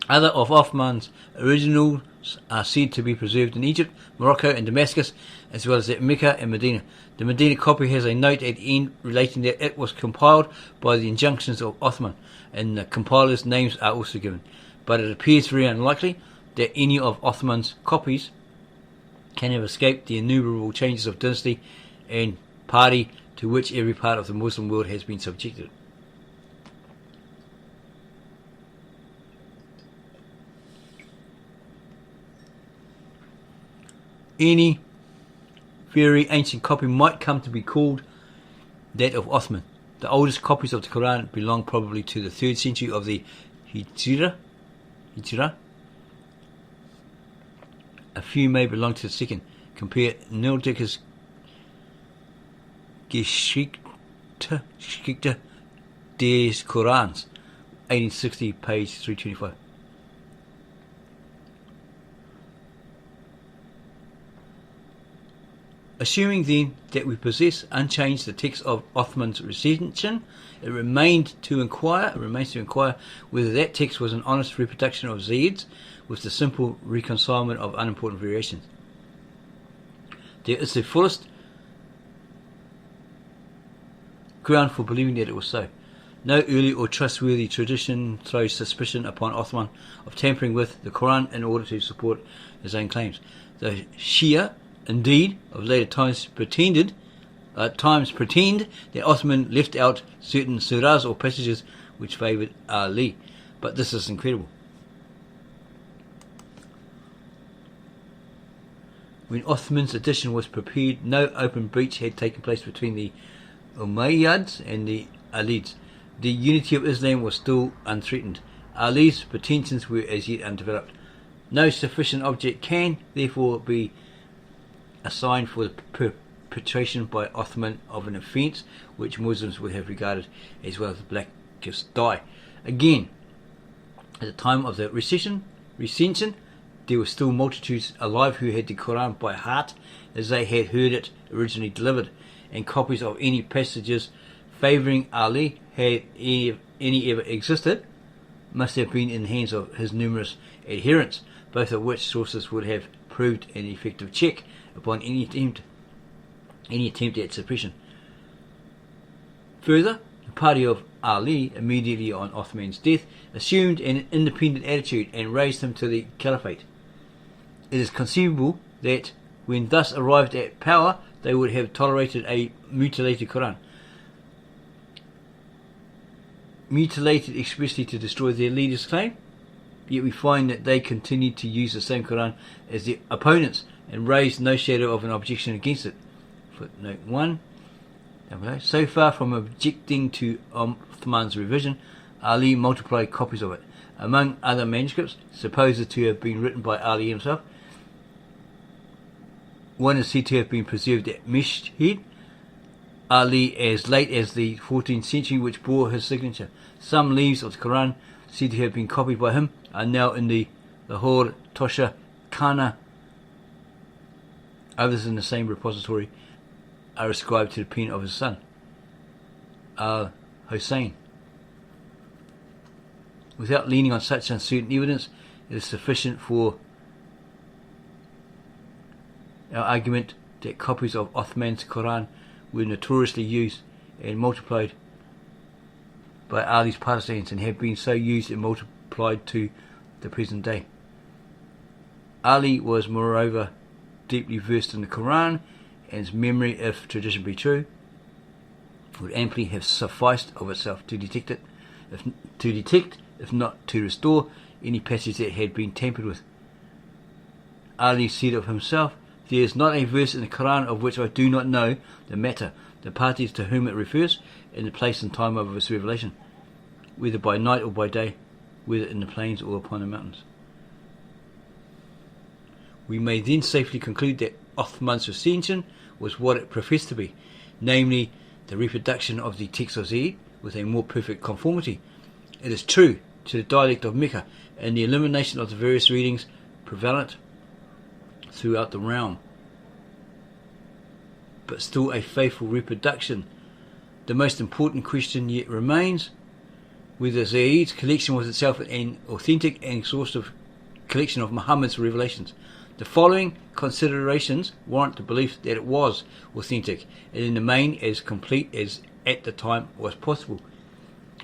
Other of Uthman's originals are said to be preserved in Egypt, Morocco and Damascus, as well as at Mecca and Medina. The Medina copy has a note at the end relating that it was compiled by the injunctions of Uthman, and the compilers' names are also given. But it appears very unlikely that any of Uthman's copies can have escaped the innumerable changes of dynasty and party to which every part of the Muslim world has been subjected. Any very ancient copy might come to be called that of Uthman. The oldest copies of the Qur'an belong probably to the 3rd century of the Hijrah. A few may belong to the 2nd. Compare Neoldickes Geschichte des Qur'ans, 1860, page 325. Assuming then that we possess unchanged the text of Uthman's recension, it remains to inquire whether that text was an honest reproduction of Zayd's, with the simple reconcilement of unimportant variations. There is the fullest ground for believing that it was so. No early or trustworthy tradition throws suspicion upon Othman of tampering with the Qur'an in order to support his own claims. The Shia, indeed, of later times pretend that Othman left out certain surahs or passages which favoured Ali, but this is incredible. When Othman's edition was prepared, no open breach had taken place between the Umayyads and the Alids. The unity of Islam was still unthreatened. Ali's pretensions were as yet undeveloped. No sufficient object can, therefore, be assigned for the perpetration by Othman of an offence which Muslims would have regarded as well as the blackest dye. Again, at the time of the recension, there were still multitudes alive who had the Qur'an by heart as they had heard it originally delivered, and copies of any passages favouring Ali, had any ever existed, must have been in the hands of his numerous adherents, both of which sources would have proved an effective check upon any attempt at suppression. Further, the party of Ali, immediately on Othman's death, assumed an independent attitude and raised him to the caliphate. It is conceivable that, when thus arrived at power, they would have tolerated a mutilated Qur'an, mutilated expressly to destroy their leader's claim, yet we find that they continued to use the same Qur'an as their opponents and raised no shadow of an objection against it. Footnote 1. So far from objecting to Uthman's revision, Ali multiplied copies of it. Among other manuscripts, supposed to have been written by Ali himself, one is said to have been preserved at Mashhad, Ali, as late as the 14th century, which bore his signature. Some leaves of the Qur'an, said to have been copied by him, are now in the Lahore Tosha Khana. Others in the same repository are ascribed to the pen of his son, Al-Hussein. Without leaning on such uncertain evidence, it is sufficient for our argument that copies of Othman's Qur'an were notoriously used and multiplied by Ali's partisans and have been so used and multiplied to the present day. Ali was moreover deeply versed in the Qur'an, and his memory, if tradition be true, would amply have sufficed of itself to detect, if not to restore, any passage that had been tampered with. Ali said of himself, "There is not a verse in the Qur'an of which I do not know the matter, the parties to whom it refers, and the place and time of its revelation, whether by night or by day, whether in the plains or upon the mountains." We may then safely conclude that Othman's recension was what it professed to be, namely the reproduction of the text of Zayd with a more perfect conformity. It is true to the dialect of Mecca and the elimination of the various readings prevalent throughout the realm, but still a faithful reproduction. The most important question yet remains whether Zayd's collection was itself an authentic and exhaustive collection of Muhammad's revelations. The following considerations warrant the belief that it was authentic and in the main as complete as at the time was possible.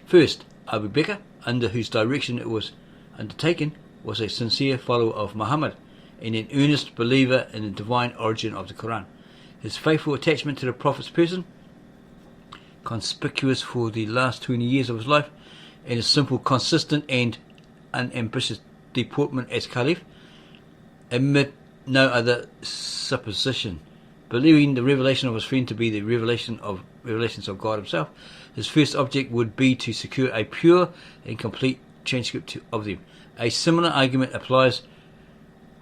First, Abu Bakr, under whose direction it was undertaken, was a sincere follower of Muhammad and an earnest believer in the divine origin of the Qur'an. His faithful attachment to the Prophet's person, conspicuous for the last 20 years of his life, and his simple, consistent and unambitious deportment as Caliph, admit no other supposition. Believing the revelation of his friend to be the revelations of God himself, his first object would be to secure a pure and complete transcript of them. A similar argument applies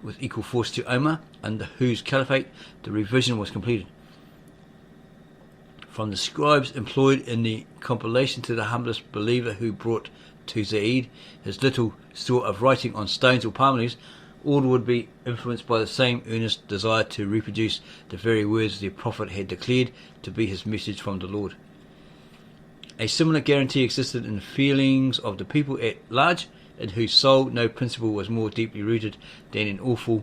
with equal force to Omar, under whose caliphate the revision was completed. From the scribes employed in the compilation to the humblest believer who brought to Zayd his little store of writing on stones or palm leaves, all would be influenced by the same earnest desire to reproduce the very words the Prophet had declared to be his message from the Lord. A similar guarantee existed in the feelings of the people at large, in whose soul no principle was more deeply rooted than an awful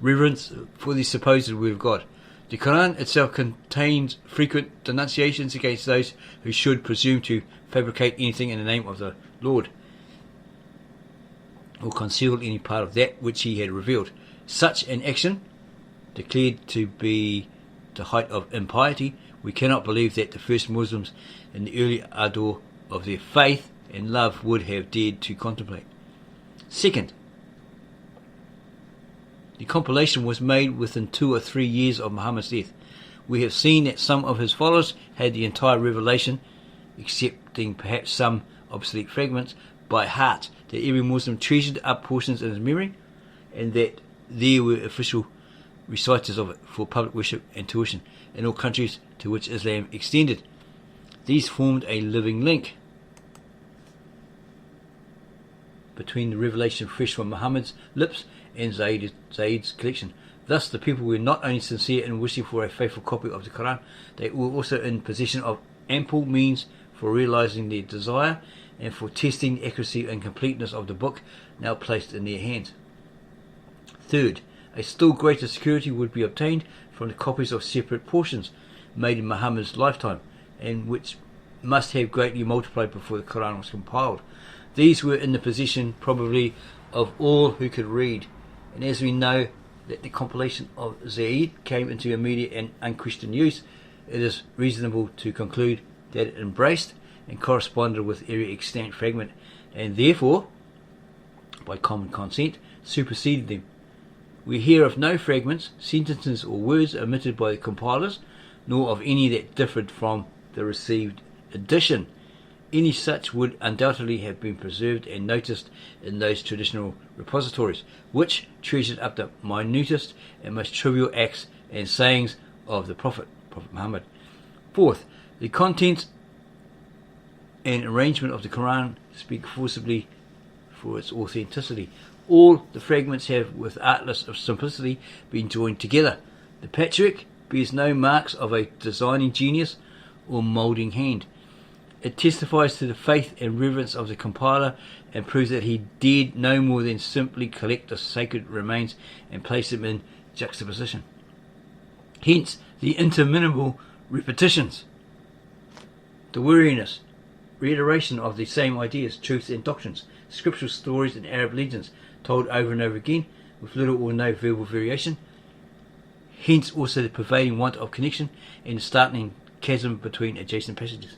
reverence for the supposed word of God. The Qur'an itself contains frequent denunciations against those who should presume to fabricate anything in the name of the Lord, or conceal any part of that which he had revealed. Such an action, declared to be the height of impiety, we cannot believe that the first Muslims in the early ardour of their faith and love would have dared to contemplate. Second, the compilation was made within 2 or 3 years of Muhammad's death. We have seen that some of his followers had the entire revelation, excepting perhaps some obsolete fragments, by heart, that every Muslim treasured up portions in his memory, and that there were official reciters of it for public worship and tuition in all countries to which Islam extended. These formed a living link between the revelation fresh from Muhammad's lips and Zayd's collection. Thus the people were not only sincere in wishing for a faithful copy of the Qur'an, they were also in possession of ample means for realizing their desire and for testing the accuracy and completeness of the book now placed in their hands. Third, a still greater security would be obtained from the copies of separate portions made in Muhammad's lifetime, and which must have greatly multiplied before the Qur'an was compiled. These were in the possession probably of all who could read, and as we know that the compilation of Zayd came into immediate and unquestioned use, it is reasonable to conclude that it embraced and corresponded with every extant fragment, and therefore, by common consent, superseded them. We hear of no fragments, sentences or words omitted by the compilers, nor of any that differed from the received edition. Any such would undoubtedly have been preserved and noticed in those traditional repositories, which treasured up the minutest and most trivial acts and sayings of the Prophet Muhammad. Fourth, the contents and arrangement of the Qur'an speak forcibly for its authenticity. All the fragments have, with artless simplicity, been joined together. The patchwork bears no marks of a designing genius or moulding hand. It testifies to the faith and reverence of the compiler and proves that he did no more than simply collect the sacred remains and place them in juxtaposition. Hence, the interminable repetitions, the weariness, reiteration of the same ideas, truths and doctrines, scriptural stories and Arab legends, told over and over again, with little or no verbal variation. Hence also the pervading want of connection and the startling chasm between adjacent passages.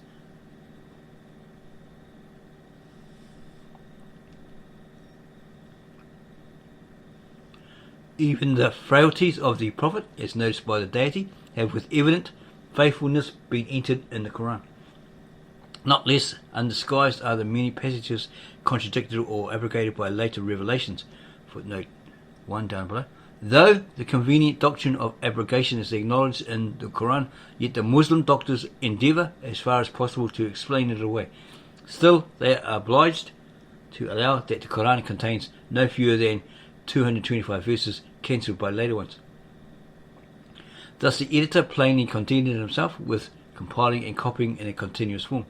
Even the frailties of the Prophet, as noticed by the deity, have with evident faithfulness been entered in the Qur'an. Not less undisguised are the many passages contradicted or abrogated by later revelations. Footnote 1 down below. Though the convenient doctrine of abrogation is acknowledged in the Qur'an, yet the Muslim doctors endeavour as far as possible to explain it away. Still, they are obliged to allow that the Qur'an contains no fewer than 225 verses cancelled by later ones. Thus the editor plainly contented himself with compiling and copying in a continuous form,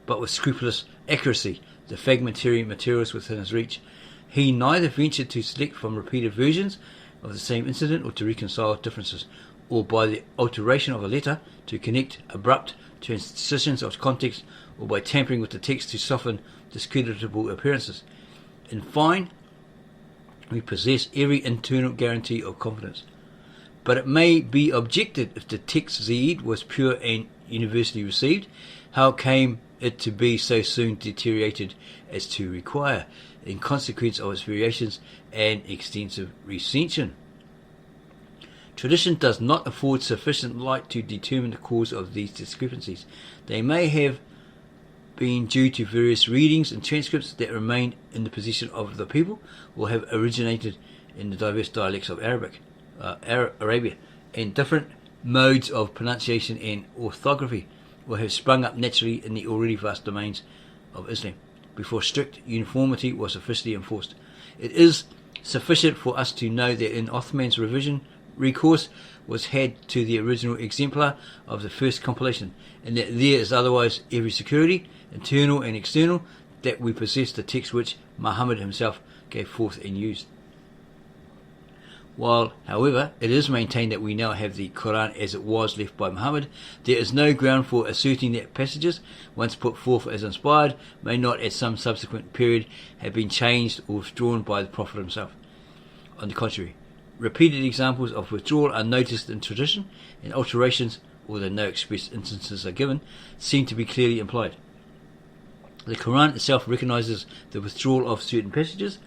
but with scrupulous accuracy, the fragmentary materials within his reach. He neither ventured to select from repeated versions of the same incident or to reconcile differences, or by the alteration of a letter to connect abrupt transitions of context, or by tampering with the text to soften discreditable appearances. In fine, we possess every internal guarantee of confidence. But it may be objected, if the text Zayd was pure and universally received, how came it to be so soon deteriorated as to require, in consequence of its variations and extensive recension? Tradition does not afford sufficient light to determine the cause of these discrepancies. They may have been due to various readings and transcripts that remained in the possession of the people, or have originated in the diverse dialects of Arabia, and different modes of pronunciation and orthography, or have sprung up naturally in the already vast domains of Islam, before strict uniformity was officially enforced. It is sufficient for us to know that in Othman's revision, recourse was had to the original exemplar of the first compilation, and that there is otherwise every security, internal and external, that we possess the text which Muhammad himself gave forth and used. While, however, it is maintained that we now have the Qur'an as it was left by Muhammad, there is no ground for asserting that passages, once put forth as inspired, may not at some subsequent period have been changed or withdrawn by the Prophet himself. On the contrary, repeated examples of withdrawal are noticed in tradition, and alterations, although no express instances are given, seem to be clearly implied. The Qur'an itself recognizes the withdrawal of certain passages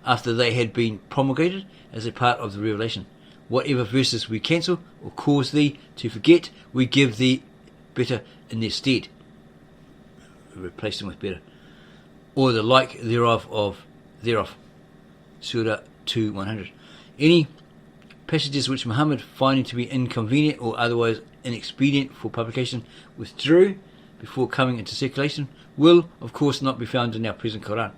after they had been promulgated as a part of the revelation. Whatever verses we cancel or cause thee to forget, we give thee better in their stead. Replace them with better. Or the like thereof. Surah 2:100. Any passages which Muhammad, finding to be inconvenient or otherwise inexpedient for publication, withdrew before coming into circulation, will, of course, not be found in our present Qur'an,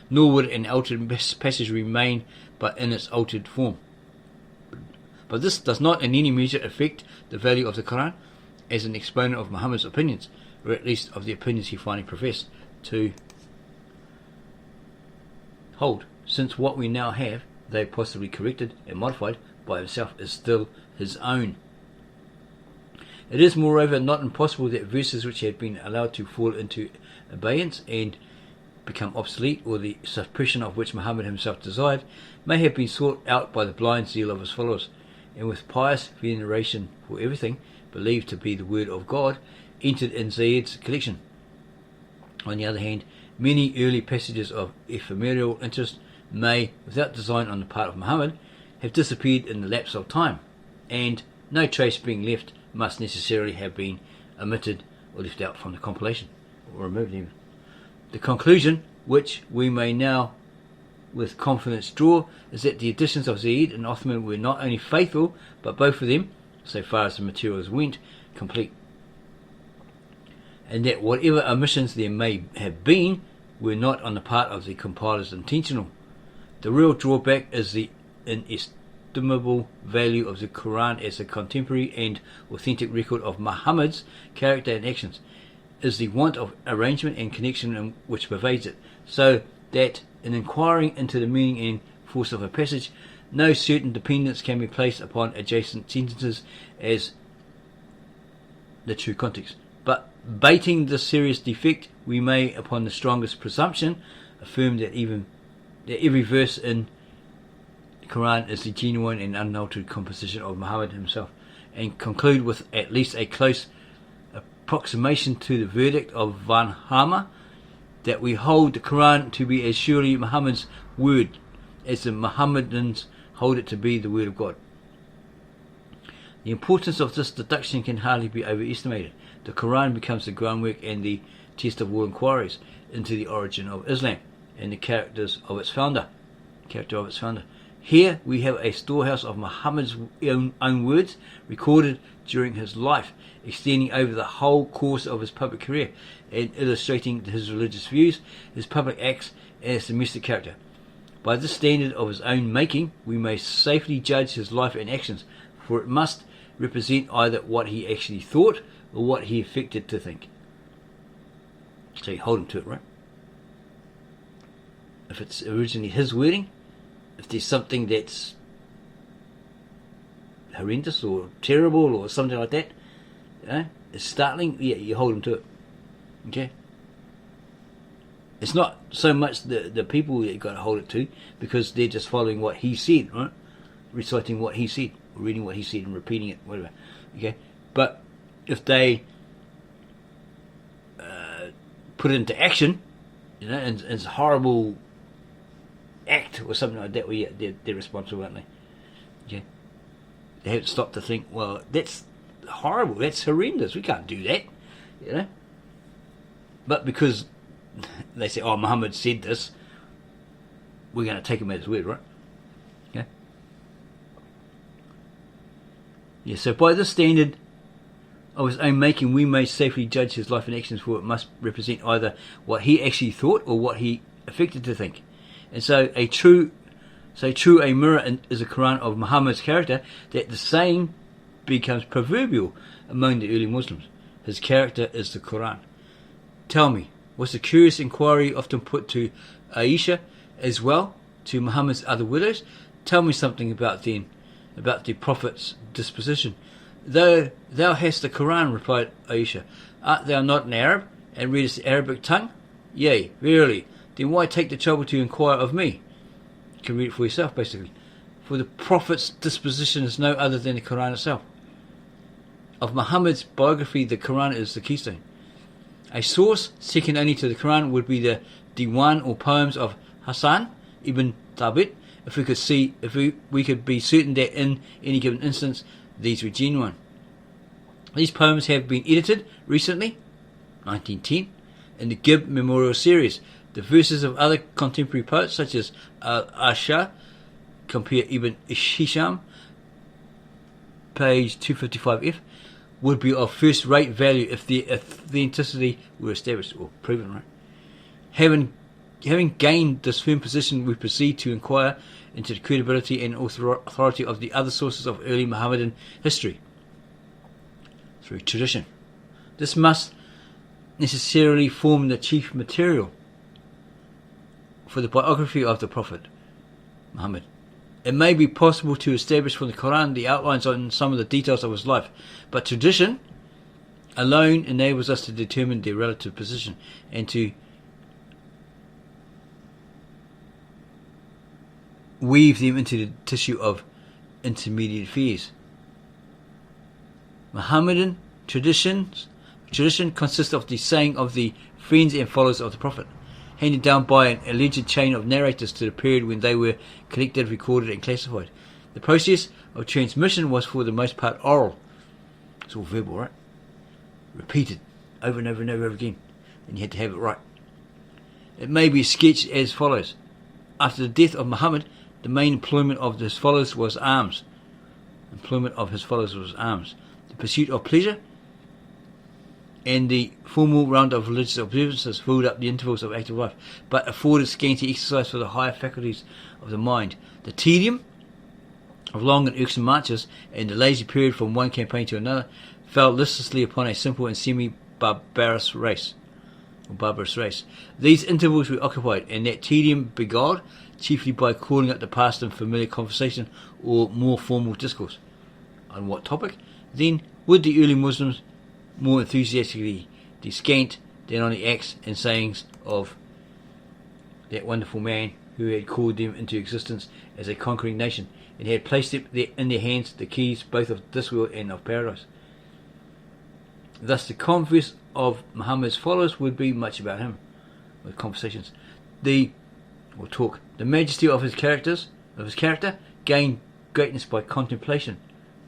nor would an altered passage remain but in its altered form. But this does not in any measure affect the value of the Qur'an as an exponent of Muhammad's opinions, or at least of the opinions he finally professed to hold, since what we now have, though possibly corrected and modified by himself, is still his own. It is moreover not impossible that verses which had been allowed to fall into abeyance and become obsolete, or the suppression of which Muhammad himself desired, may have been sought out by the blind zeal of his followers, and with pious veneration for everything believed to be the word of God, entered in Zayd's collection. On the other hand, many early passages of ephemeral interest may, without design on the part of Muhammad, have disappeared in the lapse of time, and, no trace being left, must necessarily have been omitted or left out from the compilation, or removed even. The conclusion, which we may now with confidence draw, is that the editions of Zayd and Othman were not only faithful, but both of them, so far as the materials went, complete. And that whatever omissions there may have been were not on the part of the compilers intentional. The real drawback is the inestimable value of the Qur'an as a contemporary and authentic record of Muhammad's character and actions, is the want of arrangement and connection which pervades it, so that in inquiring into the meaning and force of a passage, no certain dependence can be placed upon adjacent sentences as the true context. But bating this serious defect, we may, upon the strongest presumption, affirm that every verse in the Qur'an is the genuine and unaltered composition of Muhammad himself, and conclude with at least a close approximation to the verdict of Van Hammer, that we hold the Qur'an to be as surely Muhammad's word as the Mohammedans hold it to be the word of God. The importance of this deduction can hardly be overestimated. The Qur'an becomes the groundwork and the test of all inquiries into the origin of Islam and the character of its founder. Here we have a storehouse of Muhammad's own words, recorded during his life, extending over the whole course of his public career, and illustrating his religious views, his public acts, and his domestic character. By this standard of his own making, we may safely judge his life and actions, for it must represent either what he actually thought or what he affected to think. So you hold him to it, right? If it's originally his wording, if there's something that's horrendous or terrible or something like that, it's startling, yeah, you hold him to it. Okay? It's not so much the people that you got to hold it to, because they're just following what he said, right? Reciting what he said, or reading what he said and repeating it, whatever. Okay? But if they put it into action, and it's a horrible act or something like that, well, yeah, they're responsible, aren't they? Okay? They have to stop to think, well, that's horrible, that's horrendous, we can't do that, But because they say, oh, Muhammad said this, we're going to take him at his word, right? Okay? Yeah, so by this standard of his own making, we may safely judge his life and actions, for it must represent either what he actually thought or what he affected to think. And so true a mirror is a Qur'an of Muhammad's character, that the same becomes proverbial among the early Muslims. His character is the Qur'an. Tell me, was the curious inquiry often put to Aisha as well, to Muhammad's other widows? Tell me something about them, about the Prophet's disposition. Thou hast the Qur'an, replied Aisha. Art thou not an Arab, and readest the Arabic tongue? Yea, verily. Then why take the trouble to inquire of me? You can read it for yourself, basically. For the Prophet's disposition is no other than the Qur'an itself. Of Muhammad's biography, the Qur'an is the keystone. A source second only to the Qur'an would be the Diwan or poems of Hassan ibn Thabit, if we could be certain that in any given instance these were genuine. These poems have been edited recently, 1910, in the Gibb Memorial Series. The verses of other contemporary poets such as Al-Ashar, compare Ibn Hisham, page 255f, would be of first-rate value if the authenticity were established or proven, right? Having gained this firm position, we proceed to inquire into the credibility and authority of the other sources of early Mohammedan history through tradition. This must necessarily form the chief material for the biography of the Prophet Muhammad. It may be possible to establish from the Qur'an the outlines on some of the details of his life, but tradition alone enables us to determine their relative position and to weave them into the tissue of intermediate affairs. Mohammedan tradition consists of the saying of the friends and followers of the Prophet, handed down by an alleged chain of narrators to the period when they were collected, recorded and classified. The process of transmission was for the most part oral. It's all verbal, right? Repeated over and over and over again. And you had to have it right. It may be sketched as follows. After the death of Muhammad, the main employment of his followers was arms. The pursuit of pleasure and the formal round of religious observances filled up the intervals of active life, but afforded scanty exercise for the higher faculties of the mind. The tedium of long and irksome marches and the lazy period from one campaign to another fell listlessly upon a simple and semi-barbarous race. These intervals were occupied, and that tedium beguiled, chiefly by calling up the past in familiar conversation or more formal discourse. On what topic? Then would the early Muslims more enthusiastically descant than on the acts and sayings of that wonderful man who had called them into existence as a conquering nation and had placed in their hands the keys both of this world and of paradise. Thus the converse of Muhammad's followers would be much about him, with conversations. The majesty of his character gained greatness by contemplation,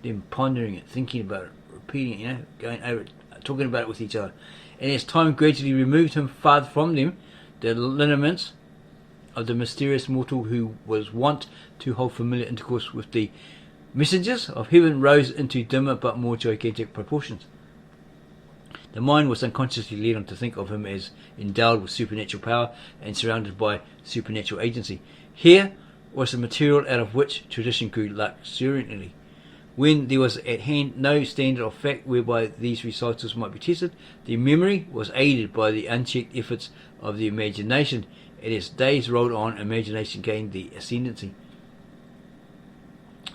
them pondering it, thinking about it, repeating it, going over it, talking about it with each other. And as time gradually removed him farther from them, the lineaments of the mysterious mortal who was wont to hold familiar intercourse with the messengers of heaven rose into dimmer but more gigantic proportions. The mind was unconsciously led on to think of him as endowed with supernatural power and surrounded by supernatural agency. Here was the material out of which tradition grew luxuriantly. When there was at hand no standard of fact whereby these recitals might be tested, the memory was aided by the unchecked efforts of the imagination, and as days rolled on, imagination gained the ascendancy.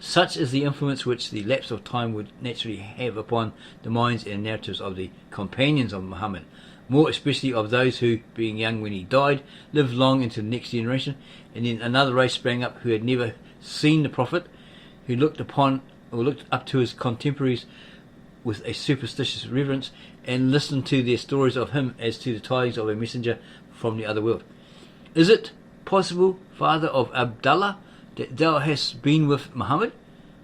Such is the influence which the lapse of time would naturally have upon the minds and narratives of the Companions of Mohammad, more especially of those who, being young when he died, lived long into the next generation, and then another race sprang up who had never seen the Prophet, who looked up to his contemporaries with a superstitious reverence, and listened to their stories of him as to the tidings of a messenger from the other world. Is it possible, father of Abdullah, that thou hast been with Muhammad?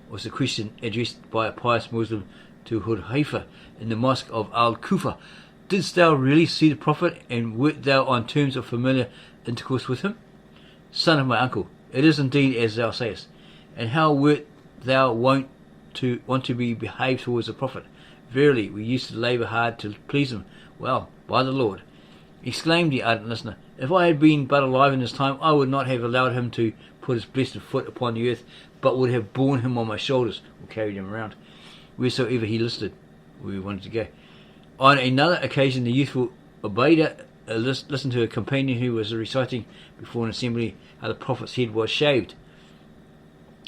Was the question addressed by a pious Muslim to Hudhaifa in the mosque of Al-Kufa. Didst thou really see the Prophet, and wert thou on terms of familiar intercourse with him? Son of my uncle, it is indeed as thou sayest. And how wert thou want to be behaved towards the Prophet? Verily, we used to labour hard to please him. Well, by the Lord, exclaimed the ardent listener, if I had been but alive in this time, I would not have allowed him to put his blessed foot upon the earth, but would have borne him on my shoulders, or carried him around, wheresoever he listed, where we wanted to go. On another occasion, the youthful Ubaidah listened to a companion who was reciting before an assembly how the Prophet's head was shaved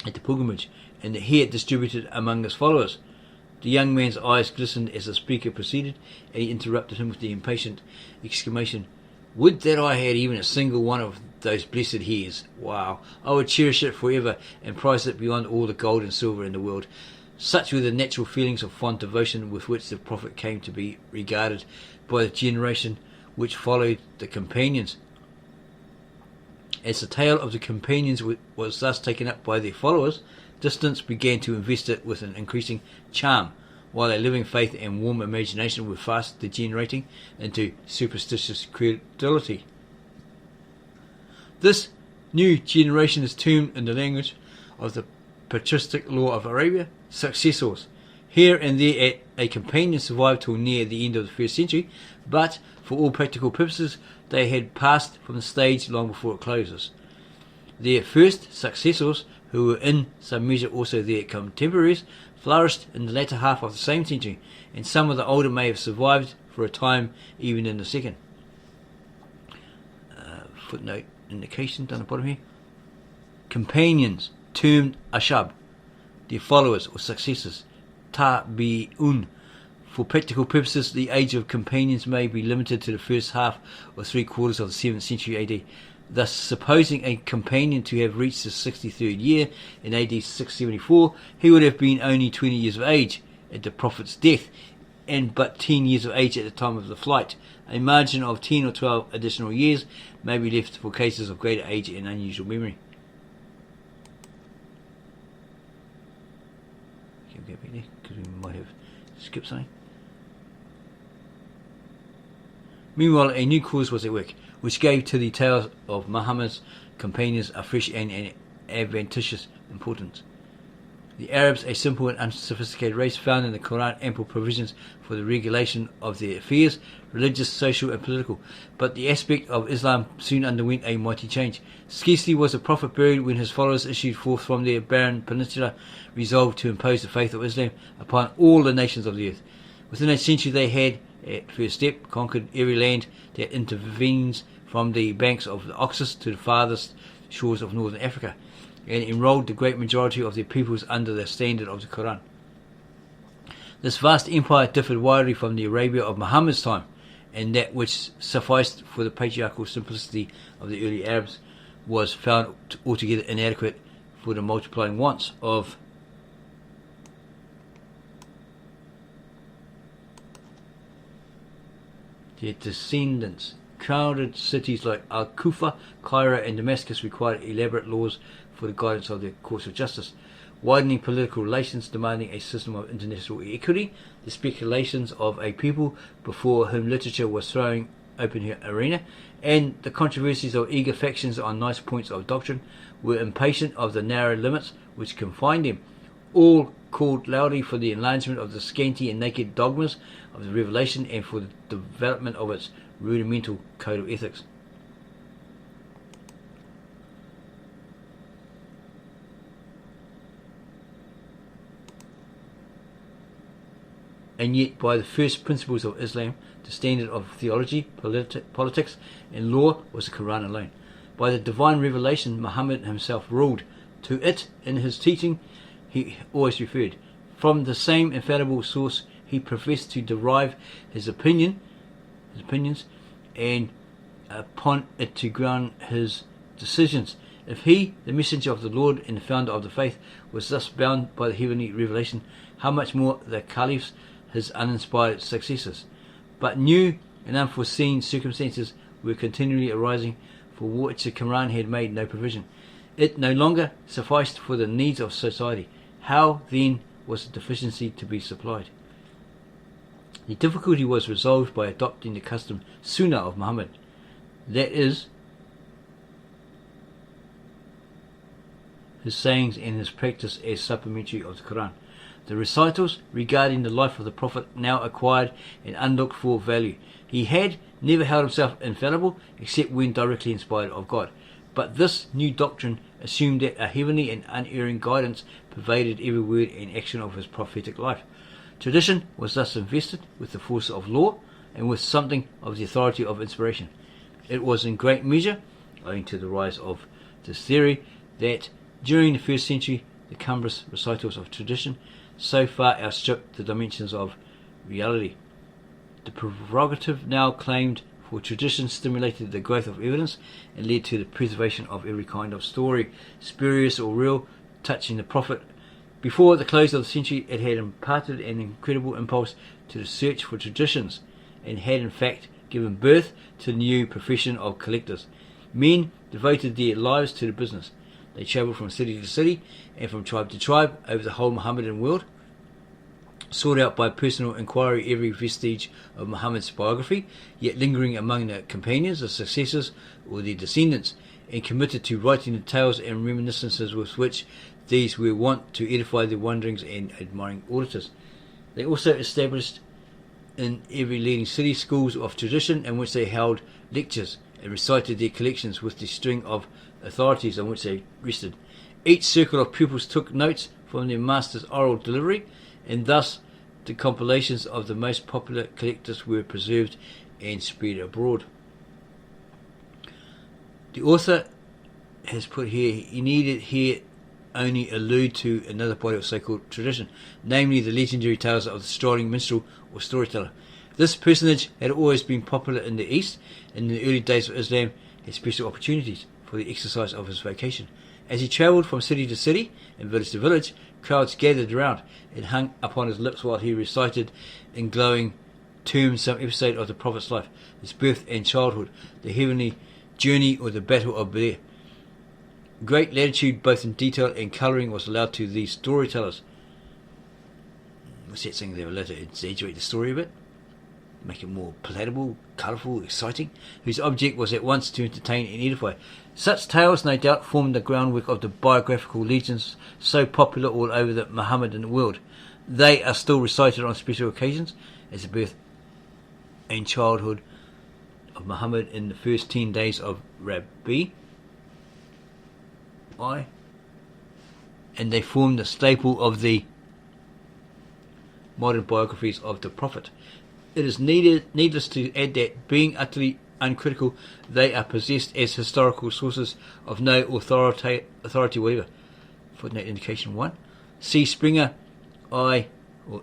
at the pilgrimage, and the hair distributed among his followers. The young man's eyes glistened as the speaker proceeded, and he interrupted him with the impatient exclamation, "Would that I had even a single one of those blessed hairs! Wow! I would cherish it forever and prize it beyond all the gold and silver in the world." Such were the natural feelings of fond devotion with which the Prophet came to be regarded by the generation which followed the Companions. As the tale of the Companions was thus taken up by their followers, distance began to invest it with an increasing charm, while a living faith and warm imagination were fast degenerating into superstitious credulity. This new generation is termed, in the language of the patristic law of Arabia, successors. Here and there a companion survived till near the end of the 1st century, but for all practical purposes they had passed from the stage long before it closes. Their first successors, who were in some measure also their contemporaries, flourished in the latter half of the same century, and some of the older may have survived for a time even in the second. Footnote indication down the bottom here. Companions, termed ashab, their followers or successors, tabi'un. For practical purposes, the age of companions may be limited to the first half or 3/4 of the 7th century AD. Thus, supposing a companion to have reached his 63rd year in AD 674, he would have been only 20 years of age at the Prophet's death, and but 10 years of age at the time of the flight. A margin of 10 or 12 additional years may be left for cases of greater age and unusual memory. Can we go back there? Because we might have skipped something. Meanwhile, a new cause was at work, which gave to the tales of Muhammad's companions a fresh and adventitious importance. The Arabs, a simple and unsophisticated race, found in the Qur'an ample provisions for the regulation of their affairs, religious, social and political, but the aspect of Islam soon underwent a mighty change. Scarcely was the Prophet buried when his followers issued forth from their barren peninsula, resolved to impose the faith of Islam upon all the nations of the earth. Within a century they had, at first step, conquered every land that intervenes from the banks of the Oxus to the farthest shores of northern Africa, and enrolled the great majority of their peoples under the standard of the Qur'an. This vast empire differed widely from the Arabia of Muhammad's time, and that which sufficed for the patriarchal simplicity of the early Arabs was found altogether inadequate for the multiplying wants of their descendants. Crowded cities like Al-Kufa, Cairo and Damascus required elaborate laws for the guidance of their course of justice. Widening political relations demanding a system of international equity, the speculations of a people before whom literature was throwing open her arena, and the controversies of eager factions on nice points of doctrine were impatient of the narrow limits which confined them. All called loudly for the enlargement of the scanty and naked dogmas of the Revelation and for the development of its rudimental code of ethics. And yet, by the first principles of Islam, the standard of theology, politics and law was the Qur'an alone. By the divine revelation, Muhammad himself ruled. To it, in his teaching, he always referred. From the same infallible source, he professed to derive his opinions, and upon it to ground his decisions. If he, the messenger of the Lord and the founder of the faith, was thus bound by the heavenly revelation, how much more the caliphs, his uninspired successors. But new and unforeseen circumstances were continually arising, for which the Qur'an had made no provision. It no longer sufficed for the needs of society. How then was the deficiency to be supplied? The difficulty was resolved by adopting the custom sunnah of Muhammad, that is, his sayings and his practice as supplementary of the Qur'an. The recitals regarding the life of the Prophet now acquired an unlooked for value. He had never held himself infallible except when directly inspired of God, but this new doctrine assumed that a heavenly and unerring guidance pervaded every word and action of his prophetic life. Tradition was thus invested with the force of law and with something of the authority of inspiration. It was in great measure, owing to the rise of this theory, that during the 1st century the cumbrous recitals of tradition so far outstrip the dimensions of reality. The prerogative now claimed for tradition stimulated the growth of evidence and led to the preservation of every kind of story, spurious or real, touching the Prophet. Before the close of the century, it had imparted an incredible impulse to the search for traditions, and had in fact given birth to the new profession of collectors. Men devoted their lives to the business. They travelled from city to city and from tribe to tribe over the whole Mohammedan world, sought out by personal inquiry every vestige of Muhammad's biography, yet lingering among their companions, their successors, or their descendants, and committed to writing the tales and reminiscences with which these were wont to edify their wonderings and admiring auditors. They also established in every leading city schools of tradition in which they held lectures and recited their collections with the string of authorities on which they rested. Each circle of pupils took notes from their master's oral delivery, and thus the compilations of the most popular collectors were preserved and spread abroad. The author has put here, he needed here only allude to another body of so-called tradition, namely the legendary tales of the strolling minstrel or storyteller. This personage had always been popular in the East, and in the early days of Islam had special opportunities for the exercise of his vocation. As he travelled from city to city and village to village, crowds gathered around and hung upon his lips while he recited in glowing terms some episode of the Prophet's life, his birth and childhood, the heavenly journey or the battle of Badr. Great latitude both in detail and colouring was allowed to these storytellers. What's that saying? They were allowed to exaggerate the story a bit, make it more palatable, colourful, exciting, whose object was at once to entertain and edify. Such tales no doubt formed the groundwork of the biographical legends so popular all over the Mohammedan world. They are still recited on special occasions, as the birth and childhood of Muhammad in the first 10 days of Rabi', and they form the staple of the modern biographies of the Prophet. It is needless to add that, being utterly uncritical, they are possessed as historical sources of no authority whatever. Footnote indication 1. See Springer, or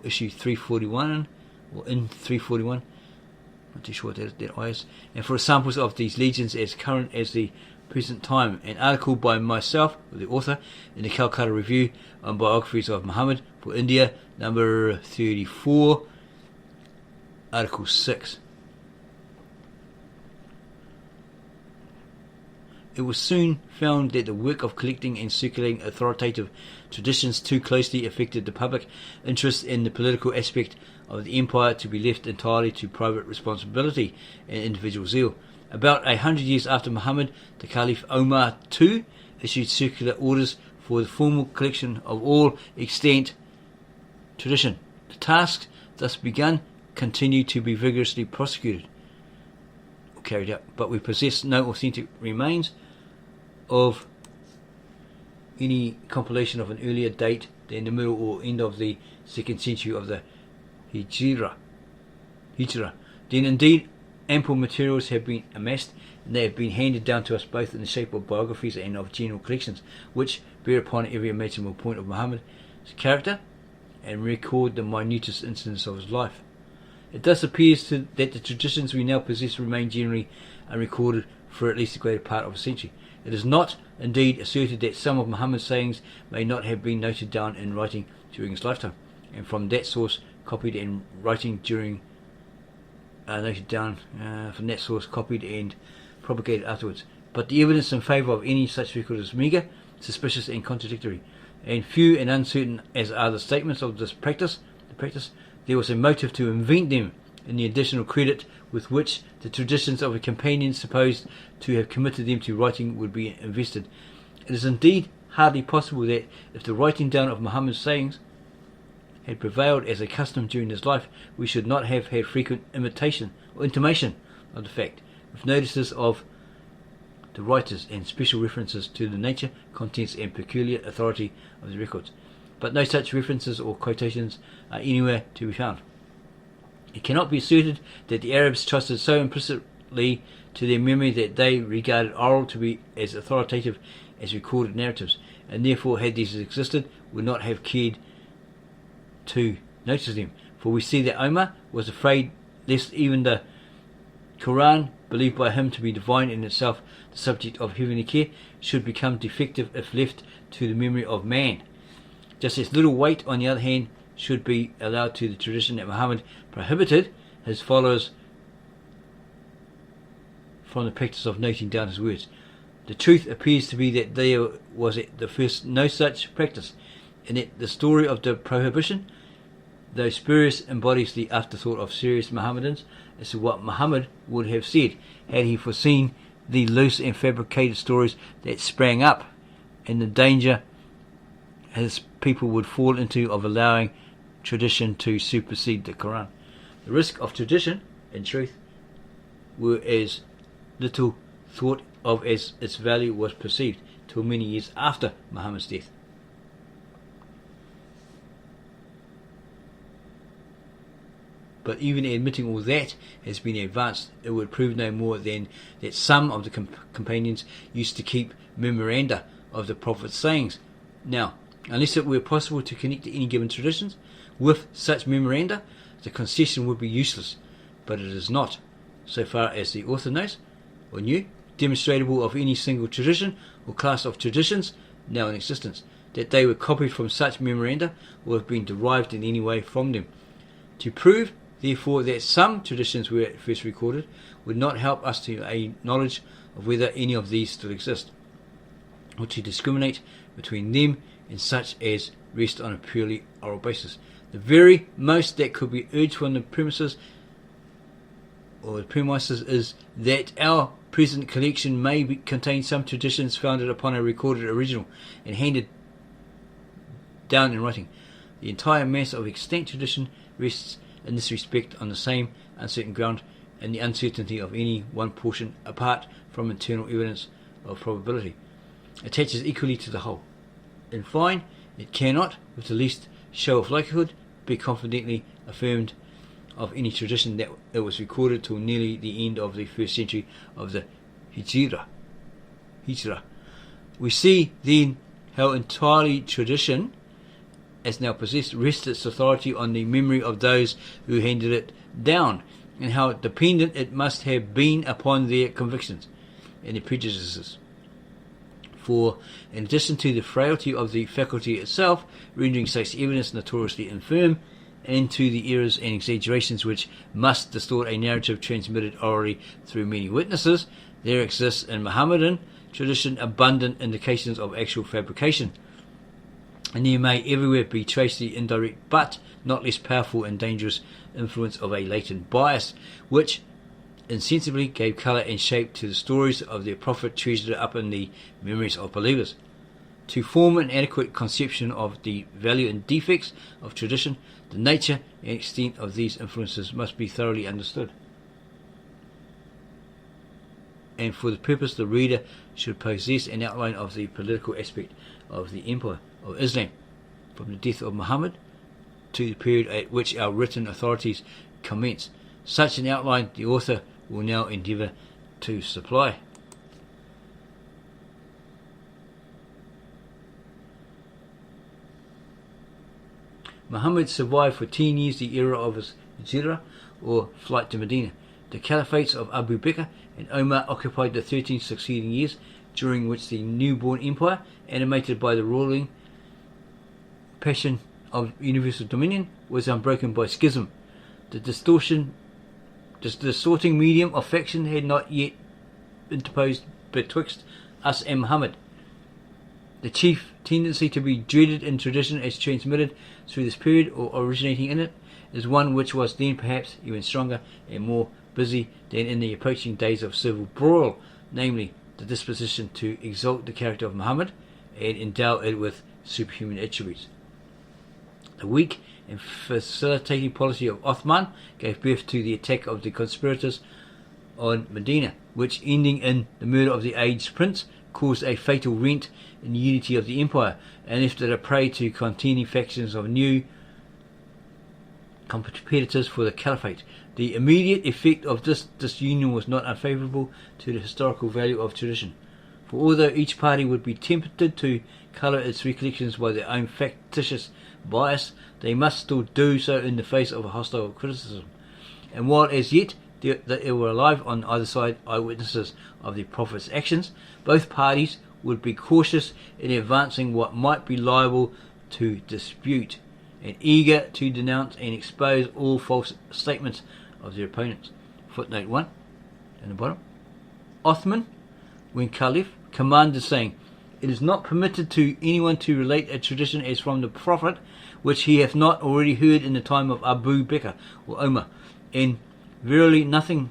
issue 341, or in 341. Not too sure what that I is. And for examples of these legends as current as the present time, an article by myself, the author, in the Calcutta Review on Biographies of Muhammad for India, number 34, article 6. It was soon found that the work of collecting and circulating authoritative traditions too closely affected the public interest in the political aspect of the empire to be left entirely to private responsibility and individual zeal. About 100 years after Muhammad, the Caliph Omar II issued circular orders for the formal collection of all extant tradition. The task thus begun continued to be vigorously prosecuted or carried out, but we possess no authentic remains of any compilation of an earlier date than the middle or end of the 2nd century of the Hijra. Then indeed ample materials have been amassed, and they have been handed down to us both in the shape of biographies and of general collections, which bear upon every imaginable point of Muhammad's character and record the minutest incidents of his life. It thus appears that the traditions we now possess remain generally unrecorded for at least the greater part of a century. It is not, indeed, asserted that some of Muhammad's sayings may not have been noted down in writing during his lifetime, and from that source copied and writing during from that source copied and propagated afterwards. But the evidence in favour of any such record is meagre, suspicious and contradictory, and few and uncertain as are the statements of this practice, there was a motive to invent them in the additional credit with which the traditions of a companion supposed to have committed them to writing would be invested. It is indeed hardly possible that if the writing down of Muhammad's sayings had prevailed as a custom during his life, we should not have had frequent intimation of the fact, with notices of the writers and special references to the nature, contents and peculiar authority of the records. But no such references or quotations are anywhere to be found. It cannot be asserted that the Arabs trusted so implicitly to their memory that they regarded oral to be as authoritative as recorded narratives. and therefore, had these existed, would not have cared to notice them. For we see that Omar was afraid lest even the Qur'an, believed by him to be divine in itself, the subject of heavenly care, should become defective if left to the memory of man. Just as little weight, on the other hand, should be allowed to the tradition that Muhammad prohibited his followers from the practice of noting down his words. The truth appears to be that there was at the first no such practice, and that the story of the prohibition, though spurious, embodies the afterthought of serious Mohammedans as to what Muhammad would have said had he foreseen the loose and fabricated stories that sprang up, and the danger his people would fall into of allowing tradition to supersede the Qur'an. The risk of tradition, in truth, were as little thought of as its value was perceived till many years after Muhammad's death. But even admitting all that has been advanced, it would prove no more than that some of the companions used to keep memoranda of the Prophet's sayings. Now, unless it were possible to connect any given traditions with such memoranda, the concession would be useless. But it is not, so far as the author knows, or knew, demonstrable of any single tradition or class of traditions now in existence, that they were copied from such memoranda or have been derived in any way from them. To prove, therefore, that some traditions were at first recorded would not help us to a knowledge of whether any of these still exist, or to discriminate between them and such as rest on a purely oral basis. The very most that could be urged from the premises is that our present collection may contain some traditions founded upon a recorded original and handed down in writing. The entire mass of extant tradition rests in this respect on the same uncertain ground, and the uncertainty of any one portion, apart from internal evidence of probability, attaches equally to the whole. In fine, it cannot, with the least show of likelihood, be confidently affirmed of any tradition that it was recorded till nearly the end of the first century of the Hijrah. We see then how entirely tradition, as now possessed, rests its authority on the memory of those who handed it down, and how dependent it must have been upon their convictions and their prejudices. For, in addition to the frailty of the faculty itself, rendering such evidence notoriously infirm, and to the errors and exaggerations which must distort a narrative transmitted orally through many witnesses, there exists in Mohammedan tradition abundant indications of actual fabrication, and there may everywhere be traced the indirect but not less powerful and dangerous influence of a latent bias, which insensibly gave colour and shape to the stories of their prophet, treasured up in the memories of believers. To form an adequate conception of the value and defects of tradition, the nature and extent of these influences must be thoroughly understood. And for the purpose, the reader should possess an outline of the political aspect of the empire of Islam, from the death of Muhammad to the period at which our written authorities commence. Such an outline the author will now endeavour to supply. Muhammad survived for 10 years the era of his hijrah, or flight to Medina. The caliphates of Abu Bakr and Omar occupied the 13 succeeding years, during which the newborn empire, animated by the ruling passion of universal dominion, was unbroken by schism. The distorting medium of faction had not yet interposed betwixt us and Muhammad. The chief tendency to be dreaded in tradition as transmitted through this period, or originating in it, is one which was then perhaps even stronger and more busy than in the approaching days of civil broil, namely the disposition to exalt the character of Muhammad and endow it with superhuman attributes. The weak and facilitating policy of Othman gave birth to the attack of the conspirators on Medina, which, ending in the murder of the aged prince, caused a fatal rent in the unity of the empire, and left it a prey to contending factions of new competitors for the caliphate. The immediate effect of this disunion was not unfavourable to the historical value of tradition, for although each party would be tempted to colour its recollections by their own factitious bias, they must still do so in the face of a hostile criticism. And while as yet there were alive on either side eyewitnesses of the Prophet's actions, both parties would be cautious in advancing what might be liable to dispute, and eager to denounce and expose all false statements of their opponents. Footnote 1 in the bottom. Othman, when Caliph, commanded, saying, "It is not permitted to anyone to relate a tradition as from the Prophet, which he hath not already heard in the time of Abu Bakr or Omar, and verily nothing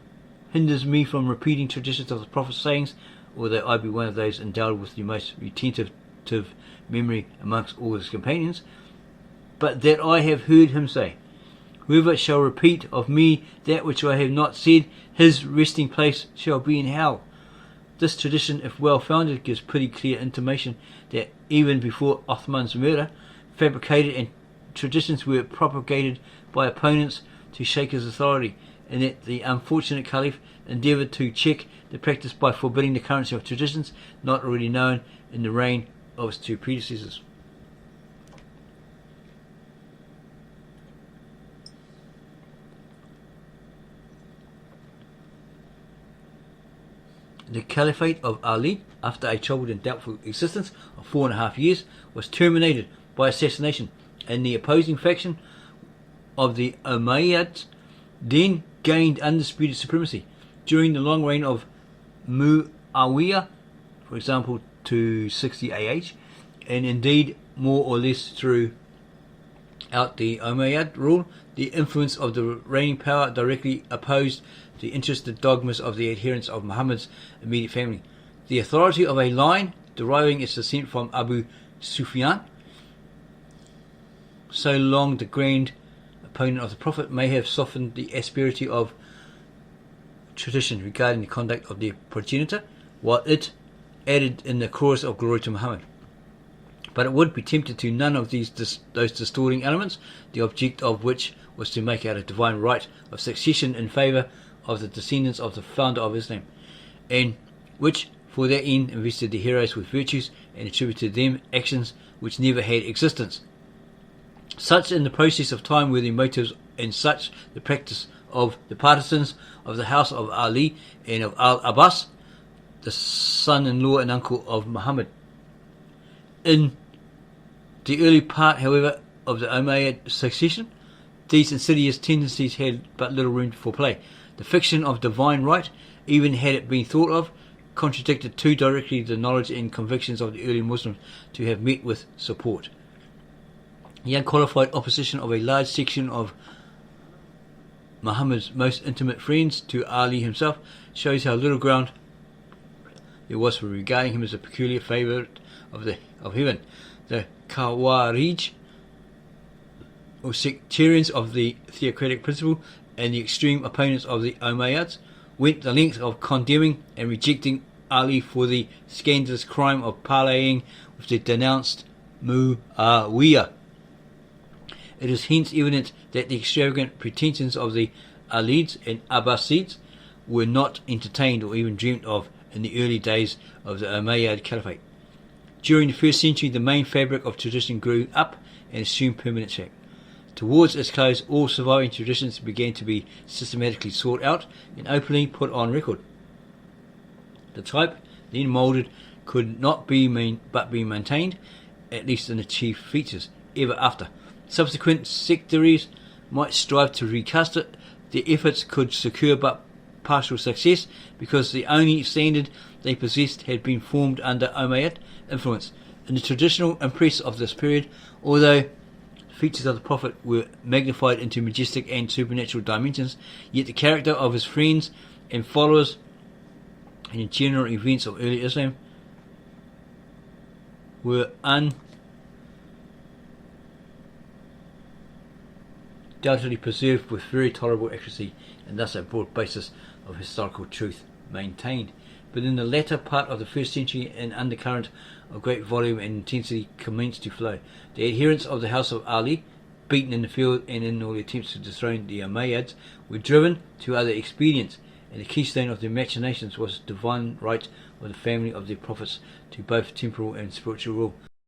hinders me from repeating traditions of the Prophet's sayings, although I be one of those endowed with the most retentive memory amongst all his companions, but that I have heard him say, whoever shall repeat of me that which I have not said, his resting place shall be in hell." This tradition, if well founded, gives pretty clear intimation that even before Uthman's murder, fabricated and traditions were propagated by opponents to shake his authority, and that the unfortunate Caliph endeavoured to check the practice by forbidding the currency of traditions not already known in the reign of his two predecessors. The Caliphate of Ali, after a troubled and doubtful existence of 4.5 years, was terminated by assassination, and the opposing faction of the Umayyads then gained undisputed supremacy. During the long reign of Muawiyah, for example, to 60 AH, and indeed more or less throughout the Umayyad rule, the influence of the reigning power directly opposed the interested dogmas of the adherents of Muhammad's immediate family. The authority of a line deriving its descent from Abu Sufyan, so long the grand opponent of the Prophet, may have softened the asperity of tradition regarding the conduct of their progenitor, while it added in the chorus of glory to Muhammad. But it would be tempted to none of those distorting elements, the object of which was to make out a divine right of succession in favour of the descendants of the founder of Islam, and which for that end invested the heroes with virtues and attributed them actions which never had existence. Such in the process of time were the motives, and such the practice of the partisans of the house of Ali and of Al-Abbas, the son-in-law and uncle of Muhammad. In the early part, however, of the Umayyad succession, these insidious tendencies had but little room for play. The fiction of divine right, even had it been thought of, contradicted too directly the knowledge and convictions of the early Muslims to have met with support. The unqualified opposition of a large section of Muhammad's most intimate friends to Ali himself shows how little ground there was for regarding him as a peculiar favourite of heaven. The Khawarij, or sectarians of the theocratic principle, and the extreme opponents of the Umayyads, went the length of condemning and rejecting Ali for the scandalous crime of parleying with the denounced Muawiyah. It is hence evident that the extravagant pretensions of the Alids and Abbasids were not entertained or even dreamt of in the early days of the Umayyad Caliphate. During the first century, the main fabric of tradition grew up and assumed permanent shape. Towards its close, all surviving traditions began to be systematically sought out and openly put on record. The type then moulded could not be but be maintained, at least in the chief features, ever after. Subsequent sectaries might strive to recast it. Their efforts could secure but partial success, because the only standard they possessed had been formed under Umayyad influence. In the traditional impress of this period, although features of the Prophet were magnified into majestic and supernatural dimensions, yet the character of his friends and followers and the general events of early Islam were undoubtedly preserved with very tolerable accuracy, and thus a broad basis of historical truth maintained. But in the latter part of the first century, an undercurrent of great volume and intensity commenced to flow. The adherents of the house of Ali, beaten in the field and in all attempts to dethrone the Umayyads, were driven to other expedients, and the keystone of their machinations was the divine right of the family of their prophets to both temporal and spiritual rule.